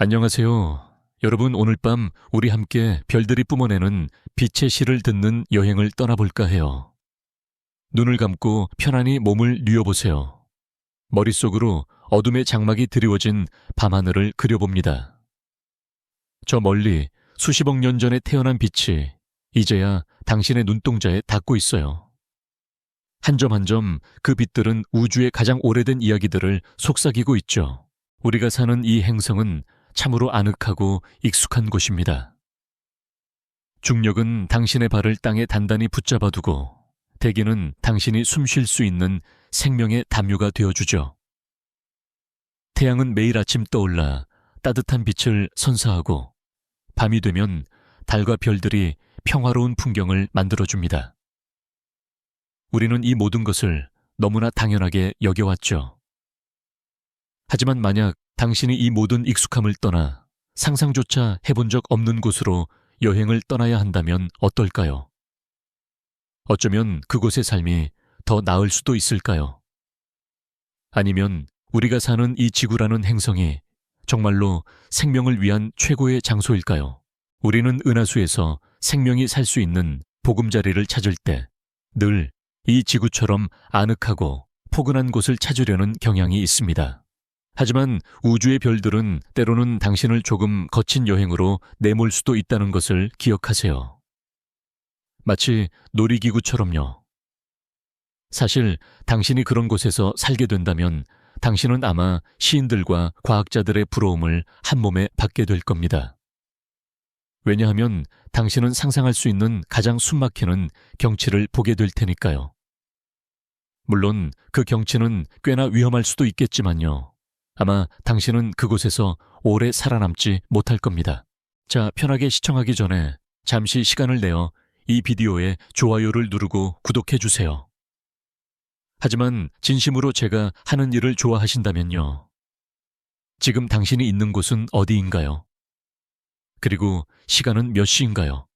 안녕하세요. 여러분, 오늘 밤 우리 함께 별들이 뿜어내는 빛의 시를 듣는 여행을 떠나볼까 해요. 눈을 감고 편안히 몸을 뉘어보세요. 머릿속으로 어둠의 장막이 드리워진 밤하늘을 그려봅니다. 저 멀리 수십억 년 전에 태어난 빛이 이제야 당신의 눈동자에 닿고 있어요. 한 점 한 점 그 빛들은 우주의 가장 오래된 이야기들을 속삭이고 있죠. 우리가 사는 이 행성은 참으로 아늑하고 익숙한 곳입니다. 중력은 당신의 발을 땅에 단단히 붙잡아두고 대기는 당신이 숨 쉴 수 있는 생명의 담요가 되어주죠. 태양은 매일 아침 떠올라 따뜻한 빛을 선사하고 밤이 되면 달과 별들이 평화로운 풍경을 만들어줍니다. 우리는 이 모든 것을 너무나 당연하게 여겨왔죠. 하지만 만약 당신이 이 모든 익숙함을 떠나 상상조차 해본 적 없는 곳으로 여행을 떠나야 한다면 어떨까요? 어쩌면 그곳의 삶이 더 나을 수도 있을까요? 아니면 우리가 사는 이 지구라는 행성이 정말로 생명을 위한 최고의 장소일까요? 우리는 은하수에서 생명이 살 수 있는 보금자리를 찾을 때 늘 이 지구처럼 아늑하고 포근한 곳을 찾으려는 경향이 있습니다. 하지만 우주의 별들은 때로는 당신을 조금 거친 여행으로 내몰 수도 있다는 것을 기억하세요. 마치 놀이기구처럼요. 사실 당신이 그런 곳에서 살게 된다면 당신은 아마 시인들과 과학자들의 부러움을 한 몸에 받게 될 겁니다. 왜냐하면 당신은 상상할 수 있는 가장 숨막히는 경치를 보게 될 테니까요. 물론 그 경치는 꽤나 위험할 수도 있겠지만요. 아마 당신은 그곳에서 오래 살아남지 못할 겁니다. 자, 편하게 시청하기 전에 잠시 시간을 내어 이 비디오에 좋아요를 누르고 구독해주세요. 하지만 진심으로 제가 하는 일을 좋아하신다면요. 지금 당신이 있는 곳은 어디인가요? 그리고 시간은 몇 시인가요?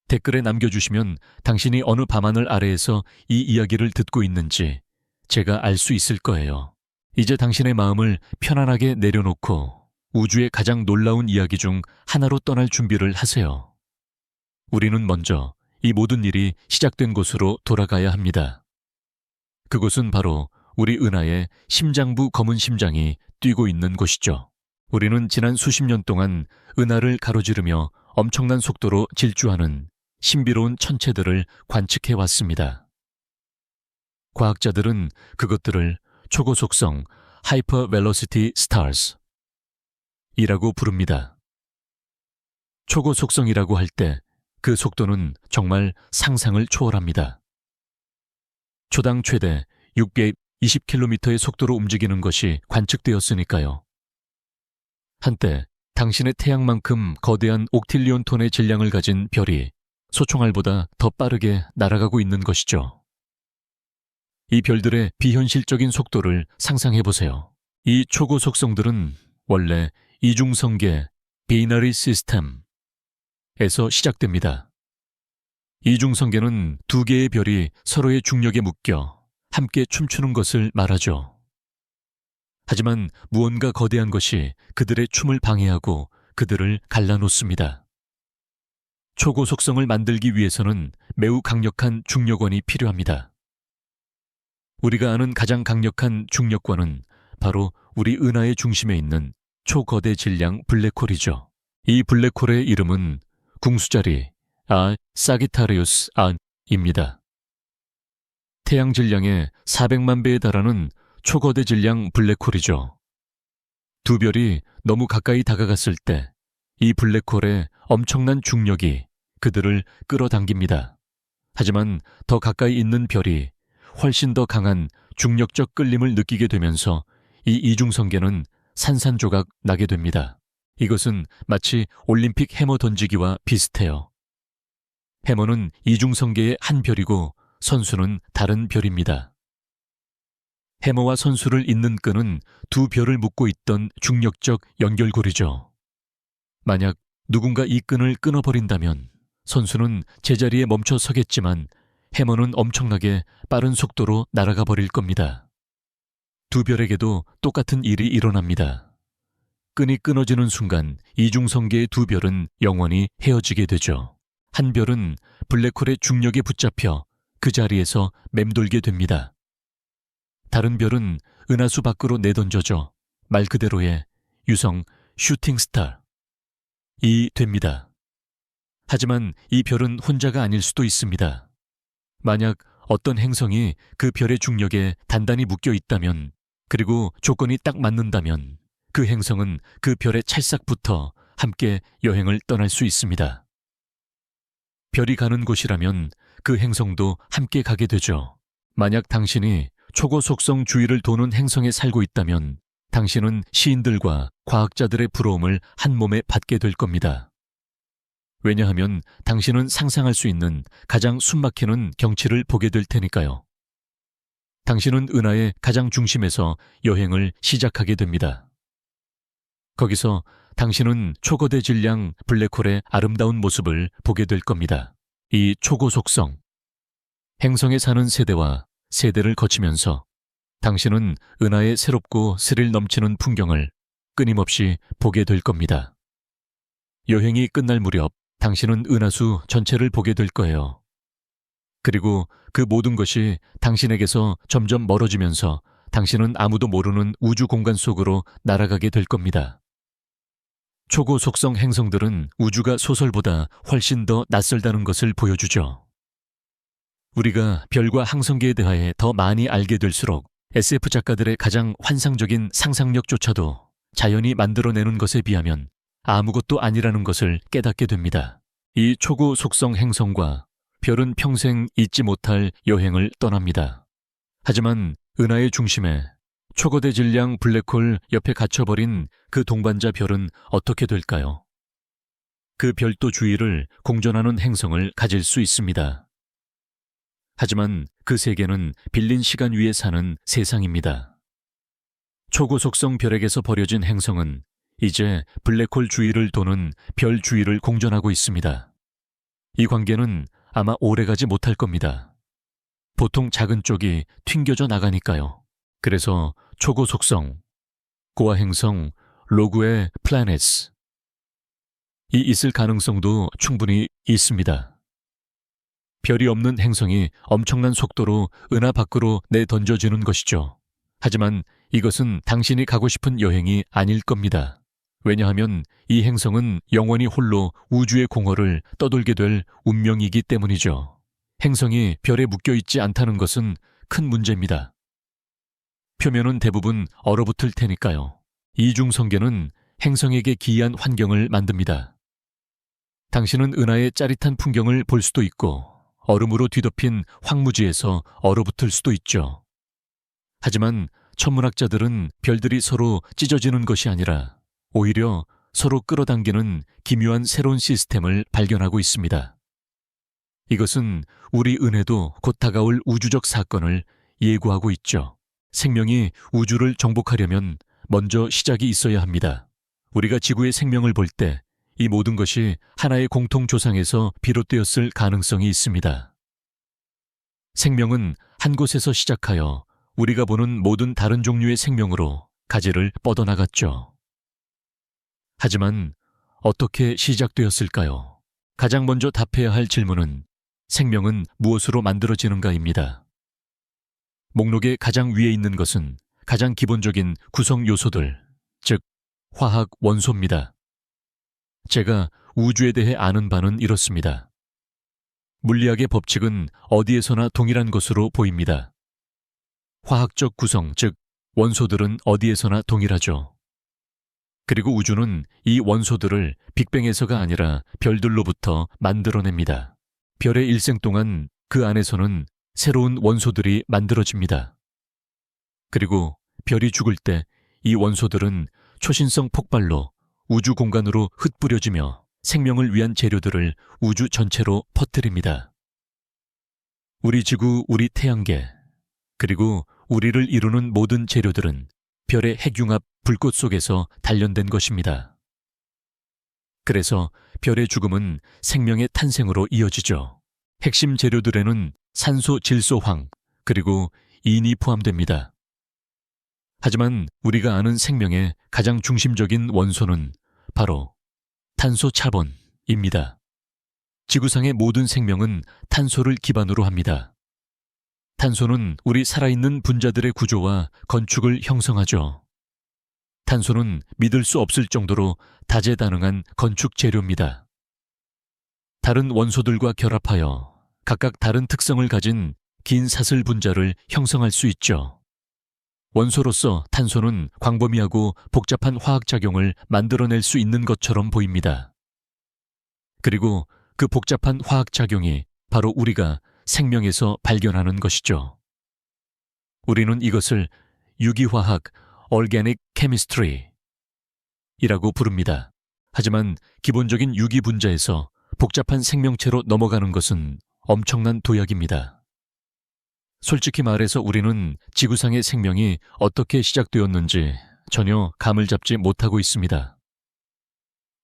댓글에 남겨주시면 당신이 어느 밤하늘 아래에서 이 이야기를 듣고 있는지 제가 알 수 있을 거예요. 이제 당신의 마음을 편안하게 내려놓고 우주의 가장 놀라운 이야기 중 하나로 떠날 준비를 하세요. 우리는 먼저 이 모든 일이 시작된 곳으로 돌아가야 합니다. 그곳은 바로 우리 은하의 심장부 검은 심장이 뛰고 있는 곳이죠. 우리는 지난 수십 년 동안 은하를 가로지르며 엄청난 속도로 질주하는 신비로운 천체들을 관측해 왔습니다. 과학자들은 그것들을 초고속성 Hyper Velocity Stars 이라고 부릅니다. 초고속성이라고 할 때 그 속도는 정말 상상을 초월합니다. 초당 최대 620km의 속도로 움직이는 것이 관측되었으니까요. 한때 당신의 태양만큼 거대한 옥틸리온 톤의 질량을 가진 별이 소총알보다 더 빠르게 날아가고 있는 것이죠. 이 별들의 비현실적인 속도를 상상해보세요. 이 초고속성들은 원래 이중성계 (Binary System)에서 시작됩니다. 이중성계는 두 개의 별이 서로의 중력에 묶여 함께 춤추는 것을 말하죠. 하지만 무언가 거대한 것이 그들의 춤을 방해하고 그들을 갈라놓습니다. 초고속성을 만들기 위해서는 매우 강력한 중력원이 필요합니다. 우리가 아는 가장 강력한 중력권은 바로 우리 은하의 중심에 있는 초거대 질량 블랙홀이죠. 이 블랙홀의 이름은 궁수자리 사기타리우스 A입니다. 태양 질량의 400만 배에 달하는 초거대 질량 블랙홀이죠. 두 별이 너무 가까이 다가갔을 때 이 블랙홀의 엄청난 중력이 그들을 끌어당깁니다. 하지만 더 가까이 있는 별이 훨씬 더 강한 중력적 끌림을 느끼게 되면서 이 이중성계는 산산조각 나게 됩니다. 이것은 마치 올림픽 해머 던지기와 비슷해요. 해머는 이중성계의 한 별이고 선수는 다른 별입니다. 해머와 선수를 잇는 끈은 두 별을 묶고 있던 중력적 연결고리죠. 만약 누군가 이 끈을 끊어버린다면 선수는 제자리에 멈춰 서겠지만 해머는 엄청나게 빠른 속도로 날아가 버릴 겁니다. 두 별에게도 똑같은 일이 일어납니다. 끈이 끊어지는 순간 이중성계의 두 별은 영원히 헤어지게 되죠. 한 별은 블랙홀의 중력에 붙잡혀 그 자리에서 맴돌게 됩니다. 다른 별은 은하수 밖으로 내던져져 말 그대로의 유성 슈팅스타 이 됩니다. 하지만 이 별은 혼자가 아닐 수도 있습니다. 만약 어떤 행성이 그 별의 중력에 단단히 묶여 있다면, 그리고 조건이 딱 맞는다면 그 행성은 그 별의 찰싹부터 함께 여행을 떠날 수 있습니다. 별이 가는 곳이라면 그 행성도 함께 가게 되죠. 만약 당신이 초고속성 주위를 도는 행성에 살고 있다면 당신은 시인들과 과학자들의 부러움을 한 몸에 받게 될 겁니다. 왜냐하면 당신은 상상할 수 있는 가장 숨막히는 경치를 보게 될 테니까요. 당신은 은하의 가장 중심에서 여행을 시작하게 됩니다. 거기서 당신은 초거대 질량 블랙홀의 아름다운 모습을 보게 될 겁니다. 이 초고속성, 행성에 사는 세대와 세대를 거치면서 당신은 은하의 새롭고 스릴 넘치는 풍경을 끊임없이 보게 될 겁니다. 여행이 끝날 무렵 당신은 은하수 전체를 보게 될 거예요. 그리고 그 모든 것이 당신에게서 점점 멀어지면서 당신은 아무도 모르는 우주 공간 속으로 날아가게 될 겁니다. 초고속성 행성들은 우주가 소설보다 훨씬 더 낯설다는 것을 보여주죠. 우리가 별과 항성계에 대하여 더 많이 알게 될수록 SF 작가들의 가장 환상적인 상상력조차도 자연이 만들어내는 것에 비하면 아무것도 아니라는 것을 깨닫게 됩니다. 이 초고속성 행성과 별은 평생 잊지 못할 여행을 떠납니다. 하지만 은하의 중심에 초거대 질량 블랙홀 옆에 갇혀버린 그 동반자 별은 어떻게 될까요? 그 별도 주위를 공전하는 행성을 가질 수 있습니다. 하지만 그 세계는 빌린 시간 위에 사는 세상입니다. 초고속성 별에게서 버려진 행성은 이제 블랙홀 주위를 도는 별 주위를 공전하고 있습니다. 이 관계는 아마 오래가지 못할 겁니다. 보통 작은 쪽이 튕겨져 나가니까요. 그래서 초고속성, 고아 행성, 로그의 플래닛이 있을 가능성도 충분히 있습니다. 별이 없는 행성이 엄청난 속도로 은하 밖으로 내던져지는 것이죠. 하지만 이것은 당신이 가고 싶은 여행이 아닐 겁니다. 왜냐하면 이 행성은 영원히 홀로 우주의 공허를 떠돌게 될 운명이기 때문이죠. 행성이 별에 묶여있지 않다는 것은 큰 문제입니다. 표면은 대부분 얼어붙을 테니까요. 이중성계는 행성에게 기이한 환경을 만듭니다. 당신은 은하의 짜릿한 풍경을 볼 수도 있고 얼음으로 뒤덮인 황무지에서 얼어붙을 수도 있죠. 하지만 천문학자들은 별들이 서로 찢어지는 것이 아니라 오히려 서로 끌어당기는 기묘한 새로운 시스템을 발견하고 있습니다. 이것은 우리 은혜도 곧 다가올 우주적 사건을 예고하고 있죠. 생명이 우주를 정복하려면 먼저 시작이 있어야 합니다. 우리가 지구의 생명을 볼 때 이 모든 것이 하나의 공통 조상에서 비롯되었을 가능성이 있습니다. 생명은 한 곳에서 시작하여 우리가 보는 모든 다른 종류의 생명으로 가지를 뻗어나갔죠. 하지만 어떻게 시작되었을까요? 가장 먼저 답해야 할 질문은 생명은 무엇으로 만들어지는가입니다. 목록의 가장 위에 있는 것은 가장 기본적인 구성 요소들, 즉 화학 원소입니다. 제가 우주에 대해 아는 바는 이렇습니다. 물리학의 법칙은 어디에서나 동일한 것으로 보입니다. 화학적 구성, 즉 원소들은 어디에서나 동일하죠. 그리고 우주는 이 원소들을 빅뱅에서가 아니라 별들로부터 만들어냅니다. 별의 일생 동안 그 안에서는 새로운 원소들이 만들어집니다. 그리고 별이 죽을 때 이 원소들은 초신성 폭발로 우주 공간으로 흩뿌려지며 생명을 위한 재료들을 우주 전체로 퍼뜨립니다. 우리 지구, 우리 태양계, 그리고 우리를 이루는 모든 재료들은 별의 핵융합 불꽃 속에서 단련된 것입니다. 그래서 별의 죽음은 생명의 탄생으로 이어지죠. 핵심 재료들에는 산소, 질소, 황, 그리고 인이 포함됩니다. 하지만 우리가 아는 생명의 가장 중심적인 원소는 바로 탄소 차본입니다. 지구상의 모든 생명은 탄소를 기반으로 합니다. 탄소는 우리 살아있는 분자들의 구조와 건축을 형성하죠. 탄소는 믿을 수 없을 정도로 다재다능한 건축 재료입니다. 다른 원소들과 결합하여 각각 다른 특성을 가진 긴 사슬 분자를 형성할 수 있죠. 원소로서 탄소는 광범위하고 복잡한 화학작용을 만들어낼 수 있는 것처럼 보입니다. 그리고 그 복잡한 화학작용이 바로 우리가 생명에서 발견하는 것이죠. 우리는 이것을 유기화학 (Organic Chemistry) 이라고 부릅니다. 하지만 기본적인 유기 분자에서 복잡한 생명체로 넘어가는 것은 엄청난 도약입니다. 솔직히 말해서 우리는 지구상의 생명이 어떻게 시작되었는지 전혀 감을 잡지 못하고 있습니다.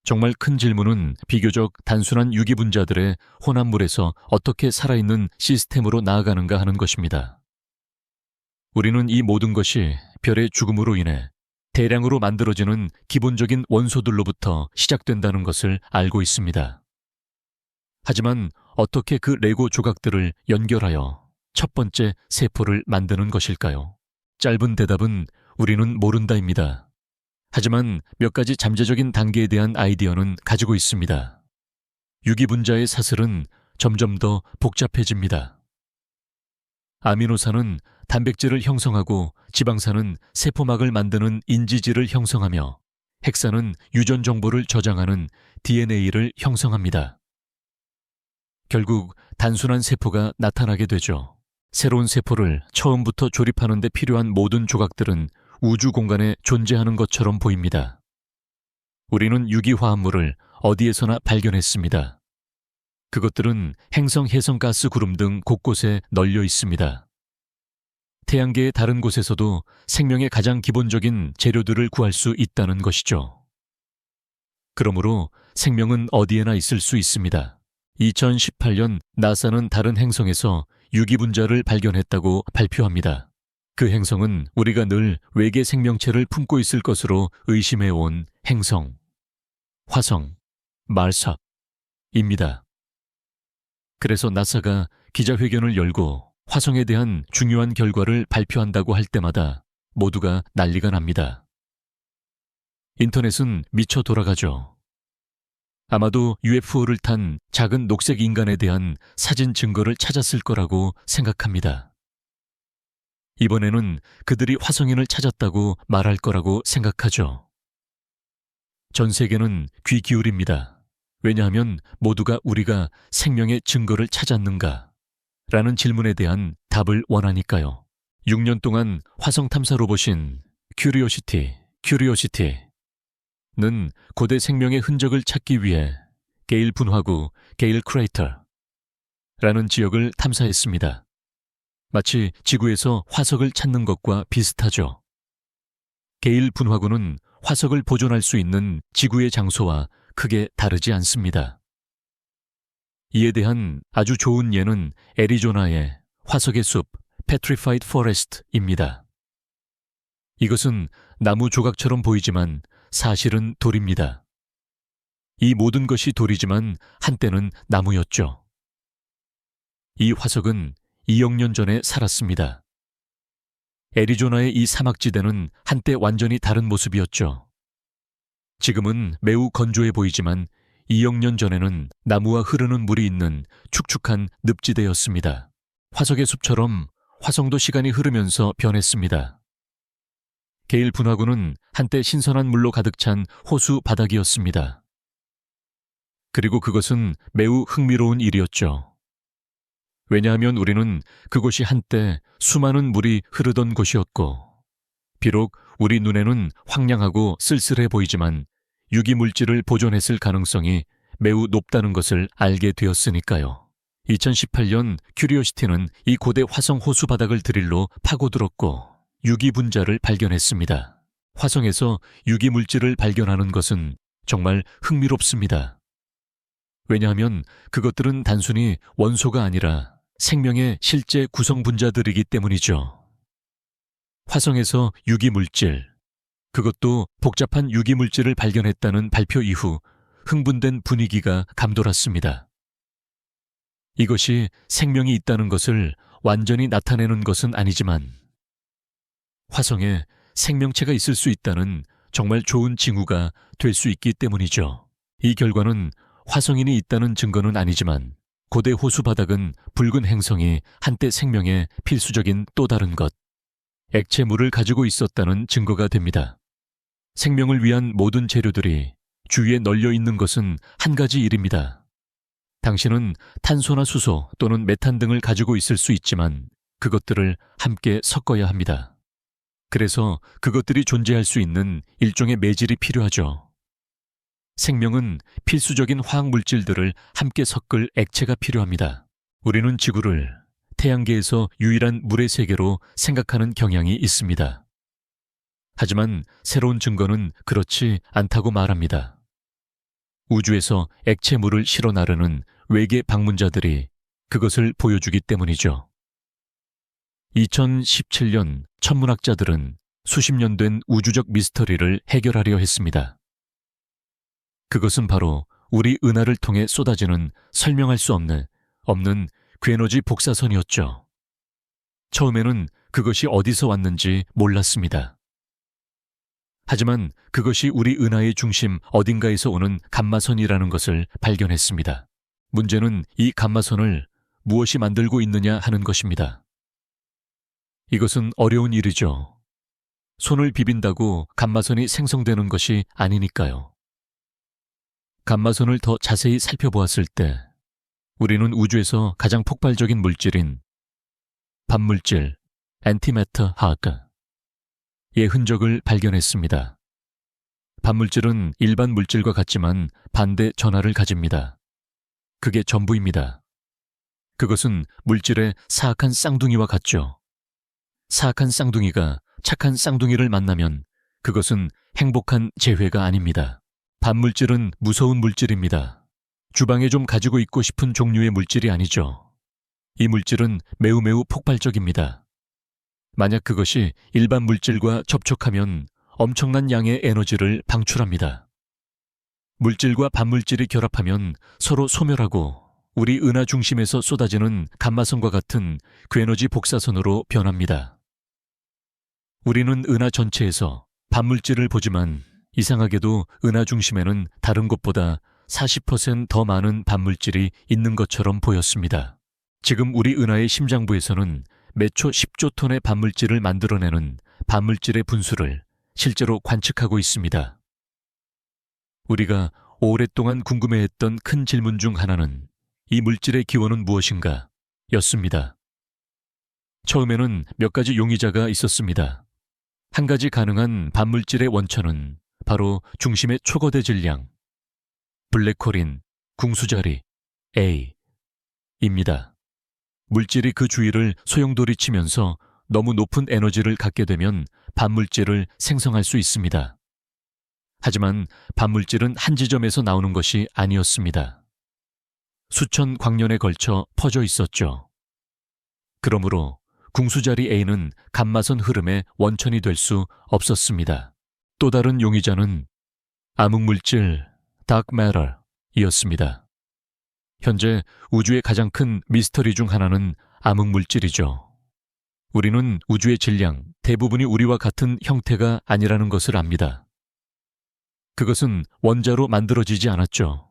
정말 큰 질문은 비교적 단순한 유기 분자들의 혼합물에서 어떻게 살아있는 시스템으로 나아가는가 하는 것입니다. 우리는 이 모든 것이 별의 죽음으로 인해 대량으로 만들어지는 기본적인 원소들로부터 시작된다는 것을 알고 있습니다. 하지만 어떻게 그 레고 조각들을 연결하여 첫 번째 세포를 만드는 것일까요? 짧은 대답은 우리는 모른다입니다. 하지만 몇 가지 잠재적인 단계에 대한 아이디어는 가지고 있습니다. 유기분자의 사슬은 점점 더 복잡해집니다. 아미노산은 단백질을 형성하고 지방산은 세포막을 만드는 인지질을 형성하며 핵산은 유전 정보를 저장하는 DNA를 형성합니다. 결국 단순한 세포가 나타나게 되죠. 새로운 세포를 처음부터 조립하는 데 필요한 모든 조각들은 우주 공간에 존재하는 것처럼 보입니다. 우리는 유기화합물을 어디에서나 발견했습니다. 그것들은 행성 해성가스 구름 등 곳곳에 널려 있습니다. 태양계의 다른 곳에서도 생명의 가장 기본적인 재료들을 구할 수 있다는 것이죠. 그러므로 생명은 어디에나 있을 수 있습니다. 2018년 나사는 다른 행성에서 유기분자를 발견했다고 발표합니다. 그 행성은 우리가 늘 외계 생명체를 품고 있을 것으로 의심해온 행성, 화성, 말삭입니다. 그래서 나사가 기자회견을 열고 화성에 대한 중요한 결과를 발표한다고 할 때마다 모두가 난리가 납니다. 인터넷은 미쳐 돌아가죠. 아마도 UFO를 탄 작은 녹색 인간에 대한 사진 증거를 찾았을 거라고 생각합니다. 이번에는 그들이 화성인을 찾았다고 말할 거라고 생각하죠. 전 세계는 귀 기울입니다. 왜냐하면 모두가 우리가 생명의 증거를 찾았는가? 라는 질문에 대한 답을 원하니까요. 6년 동안 화성 탐사 로봇인 큐리오시티는 고대 생명의 흔적을 찾기 위해 게일 분화구, 게일 크레이터라는 지역을 탐사했습니다. 마치 지구에서 화석을 찾는 것과 비슷하죠. 게일 분화구는 화석을 보존할 수 있는 지구의 장소와 크게 다르지 않습니다. 이에 대한 아주 좋은 예는 애리조나의 화석의 숲, Petrified Forest입니다. 이것은 나무 조각처럼 보이지만 사실은 돌입니다. 이 모든 것이 돌이지만 한때는 나무였죠. 이 화석은 2억 년 전에 살았습니다. 애리조나의 이 사막지대는 한때 완전히 다른 모습이었죠. 지금은 매우 건조해 보이지만 2억 년 전에는 나무와 흐르는 물이 있는 축축한 늪지대였습니다. 화석의 숲처럼 화성도 시간이 흐르면서 변했습니다. 게일 분화구는 한때 신선한 물로 가득 찬 호수 바닥이었습니다. 그리고 그것은 매우 흥미로운 일이었죠. 왜냐하면 우리는 그곳이 한때 수많은 물이 흐르던 곳이었고, 비록 우리 눈에는 황량하고 쓸쓸해 보이지만 유기물질을 보존했을 가능성이 매우 높다는 것을 알게 되었으니까요. 2018년 큐리오시티는 이 고대 화성 호수 바닥을 드릴로 파고들었고 유기분자를 발견했습니다. 화성에서 유기물질을 발견하는 것은 정말 흥미롭습니다. 왜냐하면 그것들은 단순히 원소가 아니라 생명의 실제 구성분자들이기 때문이죠. 화성에서 유기물질, 그것도 복잡한 유기물질을 발견했다는 발표 이후 흥분된 분위기가 감돌았습니다. 이것이 생명이 있다는 것을 완전히 나타내는 것은 아니지만 화성에 생명체가 있을 수 있다는 정말 좋은 징후가 될 수 있기 때문이죠. 이 결과는 화성인이 있다는 증거는 아니지만 고대 호수 바닥은 붉은 행성이 한때 생명의 필수적인 또 다른 것, 액체물을 가지고 있었다는 증거가 됩니다. 생명을 위한 모든 재료들이 주위에 널려 있는 것은 한 가지 일입니다. 당신은 탄소나 수소 또는 메탄 등을 가지고 있을 수 있지만 그것들을 함께 섞어야 합니다. 그래서 그것들이 존재할 수 있는 일종의 매질이 필요하죠. 생명은 필수적인 화학물질들을 함께 섞을 액체가 필요합니다. 우리는 지구를 태양계에서 유일한 물의 세계로 생각하는 경향이 있습니다. 하지만 새로운 증거는 그렇지 않다고 말합니다. 우주에서 액체물을 실어 나르는 외계 방문자들이 그것을 보여주기 때문이죠. 2017년 천문학자들은 수십 년 된 우주적 미스터리를 해결하려 했습니다. 그것은 바로 우리 은하를 통해 쏟아지는 설명할 수 없는 괴너지 복사선이었죠. 처음에는 그것이 어디서 왔는지 몰랐습니다. 하지만 그것이 우리 은하의 중심 어딘가에서 오는 감마선이라는 것을 발견했습니다. 문제는 이 감마선을 무엇이 만들고 있느냐 하는 것입니다. 이것은 어려운 일이죠. 손을 비빈다고 감마선이 생성되는 것이 아니니까요. 감마선을 더 자세히 살펴보았을 때 우리는 우주에서 가장 폭발적인 물질인 반물질, 엔티매터 하크의 흔적을 발견했습니다. 반물질은 일반 물질과 같지만 반대 전하를 가집니다. 그게 전부입니다. 그것은 물질의 사악한 쌍둥이와 같죠. 사악한 쌍둥이가 착한 쌍둥이를 만나면 그것은 행복한 재회가 아닙니다. 반물질은 무서운 물질입니다. 주방에 좀 가지고 있고 싶은 종류의 물질이 아니죠. 이 물질은 매우 폭발적입니다. 만약 그것이 일반 물질과 접촉하면 엄청난 양의 에너지를 방출합니다. 물질과 반물질이 결합하면 서로 소멸하고 우리 은하 중심에서 쏟아지는 감마선과 같은 괴너지 복사선으로 변합니다. 우리는 은하 전체에서 반물질을 보지만 이상하게도 은하 중심에는 다른 곳보다 40% 더 많은 반물질이 있는 것처럼 보였습니다. 지금 우리 은하의 심장부에서는 매초 10조 톤의 반물질을 만들어내는 반물질의 분수를 실제로 관측하고 있습니다. 우리가 오랫동안 궁금해했던 큰 질문 중 하나는 이 물질의 기원은 무엇인가 였습니다. 처음에는 몇 가지 용의자가 있었습니다. 한 가지 가능한 반물질의 원천은 바로 중심의 초거대 질량, 블랙홀인 궁수자리 A입니다. 물질이 그 주위를 소용돌이치면서 너무 높은 에너지를 갖게 되면 반물질을 생성할 수 있습니다. 하지만 반물질은 한 지점에서 나오는 것이 아니었습니다. 수천 광년에 걸쳐 퍼져 있었죠. 그러므로 궁수자리 A는 감마선 흐름의 원천이 될 수 없었습니다. 또 다른 용의자는 암흑물질 Dark Matter이었습니다. 현재 우주의 가장 큰 미스터리 중 하나는 암흑물질이죠. 우리는 우주의 질량, 대부분이 우리와 같은 형태가 아니라는 것을 압니다. 그것은 원자로 만들어지지 않았죠.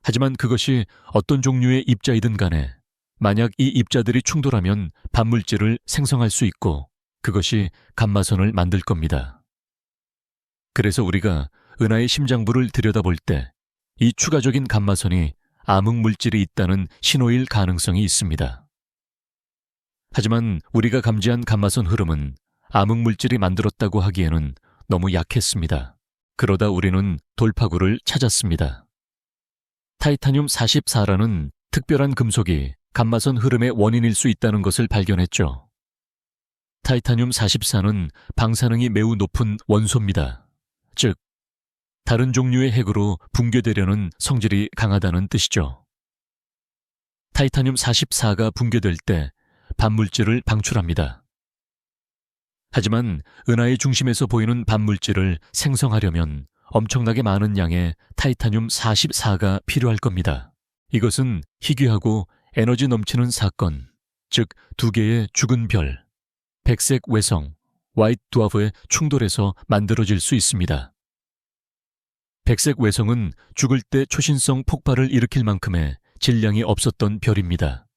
하지만 그것이 어떤 종류의 입자이든 간에 만약 이 입자들이 충돌하면 반물질을 생성할 수 있고 그것이 감마선을 만들 겁니다. 그래서 우리가 은하의 심장부를 들여다볼 때 이 추가적인 감마선이 암흑물질이 있다는 신호일 가능성이 있습니다. 하지만 우리가 감지한 감마선 흐름은 암흑물질이 만들었다고 하기에는 너무 약했습니다. 그러다 우리는 돌파구를 찾았습니다. 타이타늄 44라는 특별한 금속이 감마선 흐름의 원인일 수 있다는 것을 발견했죠. 타이타늄 44는 방사능이 매우 높은 원소입니다. 즉, 다른 종류의 핵으로 붕괴되려는 성질이 강하다는 뜻이죠. 타이타늄 44가 붕괴될 때 반물질을 방출합니다. 하지만 은하의 중심에서 보이는 반물질을 생성하려면 엄청나게 많은 양의 타이타늄 44가 필요할 겁니다. 이것은 희귀하고 에너지 넘치는 사건, 즉 두 개의 죽은 별, 백색 외성, 화이트 드와프의 충돌에서 만들어질 수 있습니다. 백색 외성은 죽을 때 초신성 폭발을 일으킬 만큼의 질량이 없었던 별입니다.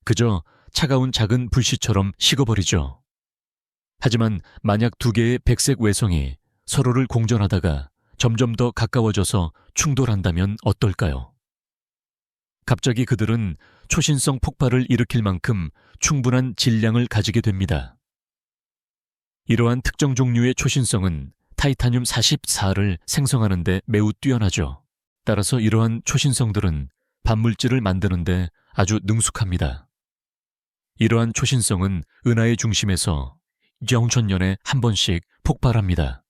그저 차가운 작은 불씨처럼 식어버리죠. 하지만 만약 두 개의 백색 외성이 서로를 공전하다가 점점 더 가까워져서 충돌한다면 어떨까요? 갑자기 그들은 초신성 폭발을 일으킬 만큼 충분한 질량을 가지게 됩니다. 이러한 특정 종류의 초신성은 타이타늄 44를 생성하는 데 매우 뛰어나죠. 따라서 이러한 초신성들은 반물질을 만드는 데 아주 능숙합니다. 이러한 초신성은 은하의 중심에서 2000년에 한 번씩 폭발합니다.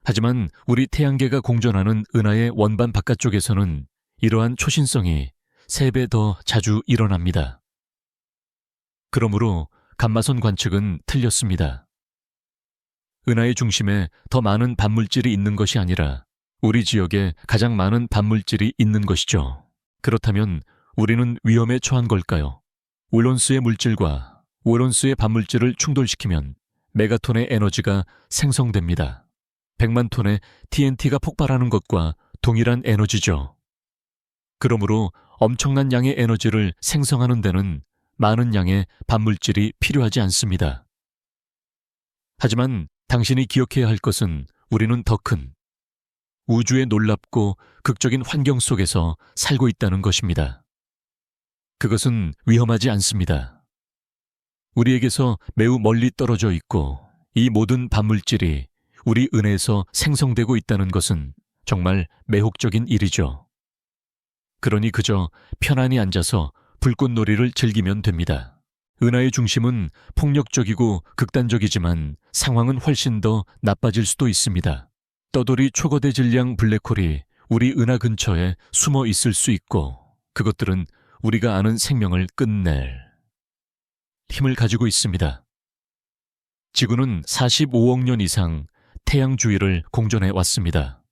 하지만 우리 태양계가 공전하는 은하의 원반 바깥쪽에서는 이러한 초신성이 3배 더 자주 일어납니다. 그러므로 감마선 관측은 틀렸습니다. 은하의 중심에 더 많은 반물질이 있는 것이 아니라 우리 지역에 가장 많은 반물질이 있는 것이죠. 그렇다면 우리는 위험에 처한 걸까요? 우론수의 물질과 우론수의 반물질을 충돌시키면 메가톤의 에너지가 생성됩니다. 100만 톤의 TNT가 폭발하는 것과 동일한 에너지죠. 그러므로 엄청난 양의 에너지를 생성하는 데는 많은 양의 반물질이 필요하지 않습니다. 하지만 당신이 기억해야 할 것은 우리는 더 큰 우주의 놀랍고 극적인 환경 속에서 살고 있다는 것입니다. 그것은 위험하지 않습니다. 우리에게서 매우 멀리 떨어져 있고 이 모든 반물질이 우리 은혜에서 생성되고 있다는 것은 정말 매혹적인 일이죠. 그러니 그저 편안히 앉아서 불꽃놀이를 즐기면 됩니다. 은하의 중심은 폭력적이고 극단적이지만 상황은 훨씬 더 나빠질 수도 있습니다. 떠돌이 초거대 질량 블랙홀이 우리 은하 근처에 숨어 있을 수 있고 그것들은 우리가 아는 생명을 끝낼 힘을 가지고 있습니다. 지구는 45억 년 이상 태양 주위를 공전해 왔습니다.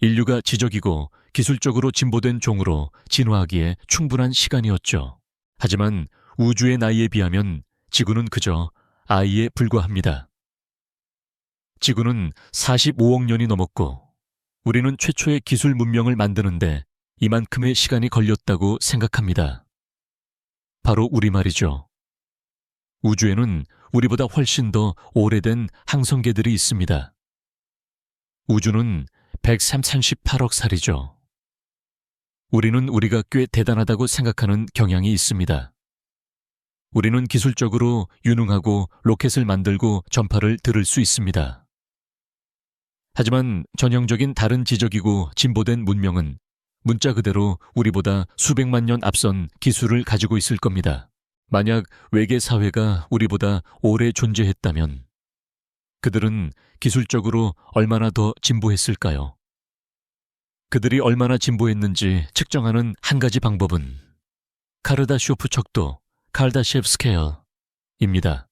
인류가 지적이고 기술적으로 진보된 종으로 진화하기에 충분한 시간이었죠. 하지만 우주의 나이에 비하면 지구는 그저 아이에 불과합니다. 지구는 45억 년이 넘었고 우리는 최초의 기술 문명을 만드는데 이만큼의 시간이 걸렸다고 생각합니다. 바로 우리말이죠. 우주에는 우리보다 훨씬 더 오래된 항성계들이 있습니다. 우주는 138억 살이죠. 우리는 우리가 꽤 대단하다고 생각하는 경향이 있습니다. 우리는 기술적으로 유능하고 로켓을 만들고 전파를 들을 수 있습니다. 하지만 전형적인 다른 지적이고 진보된 문명은 문자 그대로 우리보다 수백만 년 앞선 기술을 가지고 있을 겁니다. 만약 외계 사회가 우리보다 오래 존재했다면 그들은 기술적으로 얼마나 더 진보했을까요? 그들이 얼마나 진보했는지 측정하는 한 가지 방법은 카르다쇼프 척도, 칼다셰프 스케일입니다.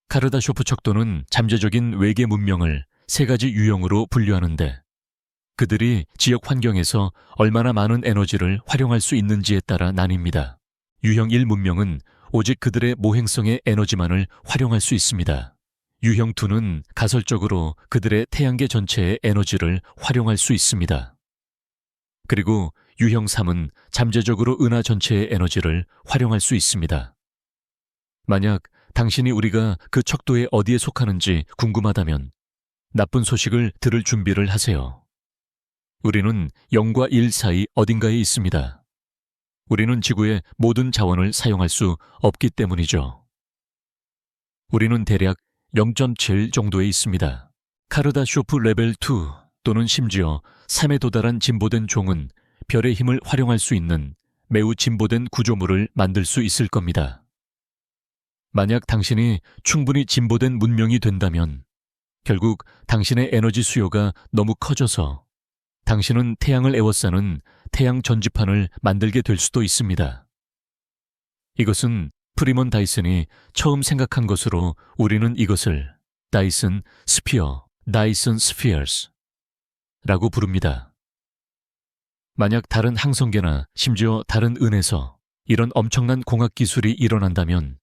카르다쇼프 척도는 잠재적인 외계 문명을 3가지 유형으로 분류하는데 그들이 지역 환경에서 얼마나 많은 에너지를 활용할 수 있는지에 따라 나뉩니다. 유형 1 문명은 오직 그들의 모행성의 에너지만을 활용할 수 있습니다. 유형 2는 가설적으로 그들의 태양계 전체의 에너지를 활용할 수 있습니다. 그리고 유형 3은 잠재적으로 은하 전체의 에너지를 활용할 수 있습니다. 만약 당신이 우리가 그 척도에 어디에 속하는지 궁금하다면 나쁜 소식을 들을 준비를 하세요. 우리는 0과 1 사이 어딘가에 있습니다. 우리는 지구의 모든 자원을 사용할 수 없기 때문이죠. 우리는 대략 0.7 정도에 있습니다. 카르다쇼프 레벨 2 또는 심지어 3에 도달한 진보된 종은 별의 힘을 활용할 수 있는 매우 진보된 구조물을 만들 수 있을 겁니다. 만약 당신이 충분히 진보된 문명이 된다면 결국 당신의 에너지 수요가 너무 커져서 당신은 태양을 에워싸는 태양 전지판을 만들게 될 수도 있습니다. 이것은 프리먼 다이슨이 처음 생각한 것으로 우리는 이것을 다이슨 스피어, 다이슨 스피어스 라고 부릅니다. 만약 다른 항성계나 심지어 다른 은에서 이런 엄청난 공학 기술이 일어난다면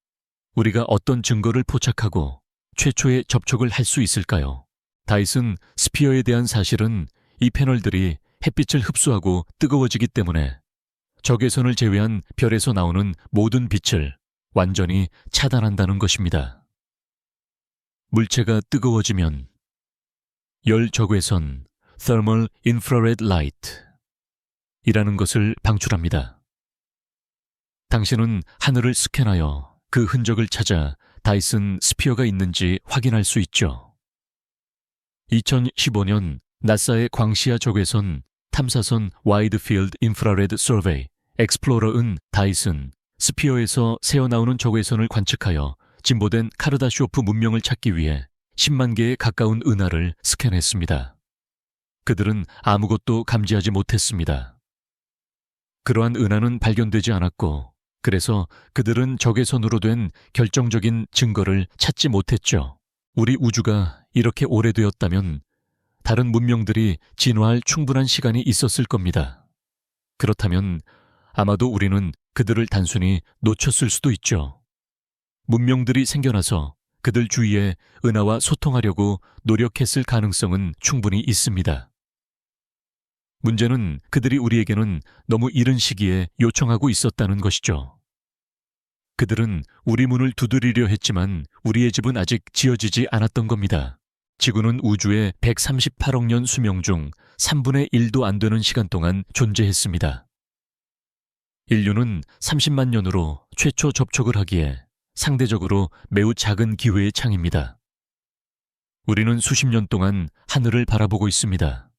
우리가 어떤 증거를 포착하고 최초의 접촉을 할 수 있을까요? 다이슨 스피어에 대한 사실은 이 패널들이 햇빛을 흡수하고 뜨거워지기 때문에 적외선을 제외한 별에서 나오는 모든 빛을 완전히 차단한다는 것입니다. 물체가 뜨거워지면 열 적외선 (Thermal Infrared Light) 이라는 것을 방출합니다. 당신은 하늘을 스캔하여 그 흔적을 찾아 다이슨 스피어가 있는지 확인할 수 있죠. 2015년 나사의 광시야 적외선 탐사선 와이드 필드 인프라레드 서베이 엑스플로러은 다이슨 스피어에서 새어나오는 적외선을 관측하여 진보된 카르다쇼프 문명을 찾기 위해 10만 개에 가까운 은하를 스캔했습니다. 그들은 아무것도 감지하지 못했습니다. 그러한 은하는 발견되지 않았고 그래서 그들은 적외선으로 된 결정적인 증거를 찾지 못했죠. 우리 우주가 이렇게 오래되었다면 다른 문명들이 진화할 충분한 시간이 있었을 겁니다. 그렇다면 아마도 우리는 그들을 단순히 놓쳤을 수도 있죠. 문명들이 생겨나서 그들 주위에 은하와 소통하려고 노력했을 가능성은 충분히 있습니다. 문제는 그들이 우리에게는 너무 이른 시기에 요청하고 있었다는 것이죠. 그들은 우리 문을 두드리려 했지만 우리의 집은 아직 지어지지 않았던 겁니다. 지구는 우주의 138억 년 수명 중 3분의 1도 안 되는 시간 동안 존재했습니다. 인류는 30만 년으로 최초 접촉을 하기에 상대적으로 매우 작은 기회의 창입니다. 우리는 수십 년 동안 하늘을 바라보고 있습니다.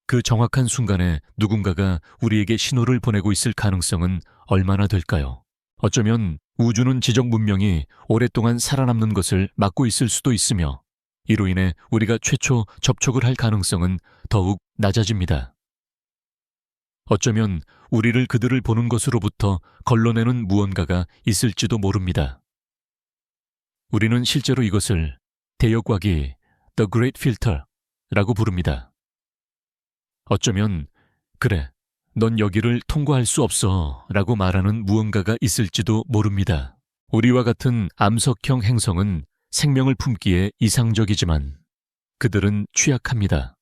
그 정확한 순간에 누군가가 우리에게 신호를 보내고 있을 가능성은 얼마나 될까요? 어쩌면 우주는 지적 문명이 오랫동안 살아남는 것을 막고 있을 수도 있으며 이로 인해 우리가 최초 접촉을 할 가능성은 더욱 낮아집니다. 어쩌면 우리를 그들을 보는 것으로부터 걸러내는 무언가가 있을지도 모릅니다. 우리는 실제로 이것을 대역과기 The Great Filter라고 부릅니다. 어쩌면 그래, 넌 여기를 통과할 수 없어 라고 말하는 무언가가 있을지도 모릅니다. 우리와 같은 암석형 행성은 생명을 품기에 이상적이지만 그들은 취약합니다.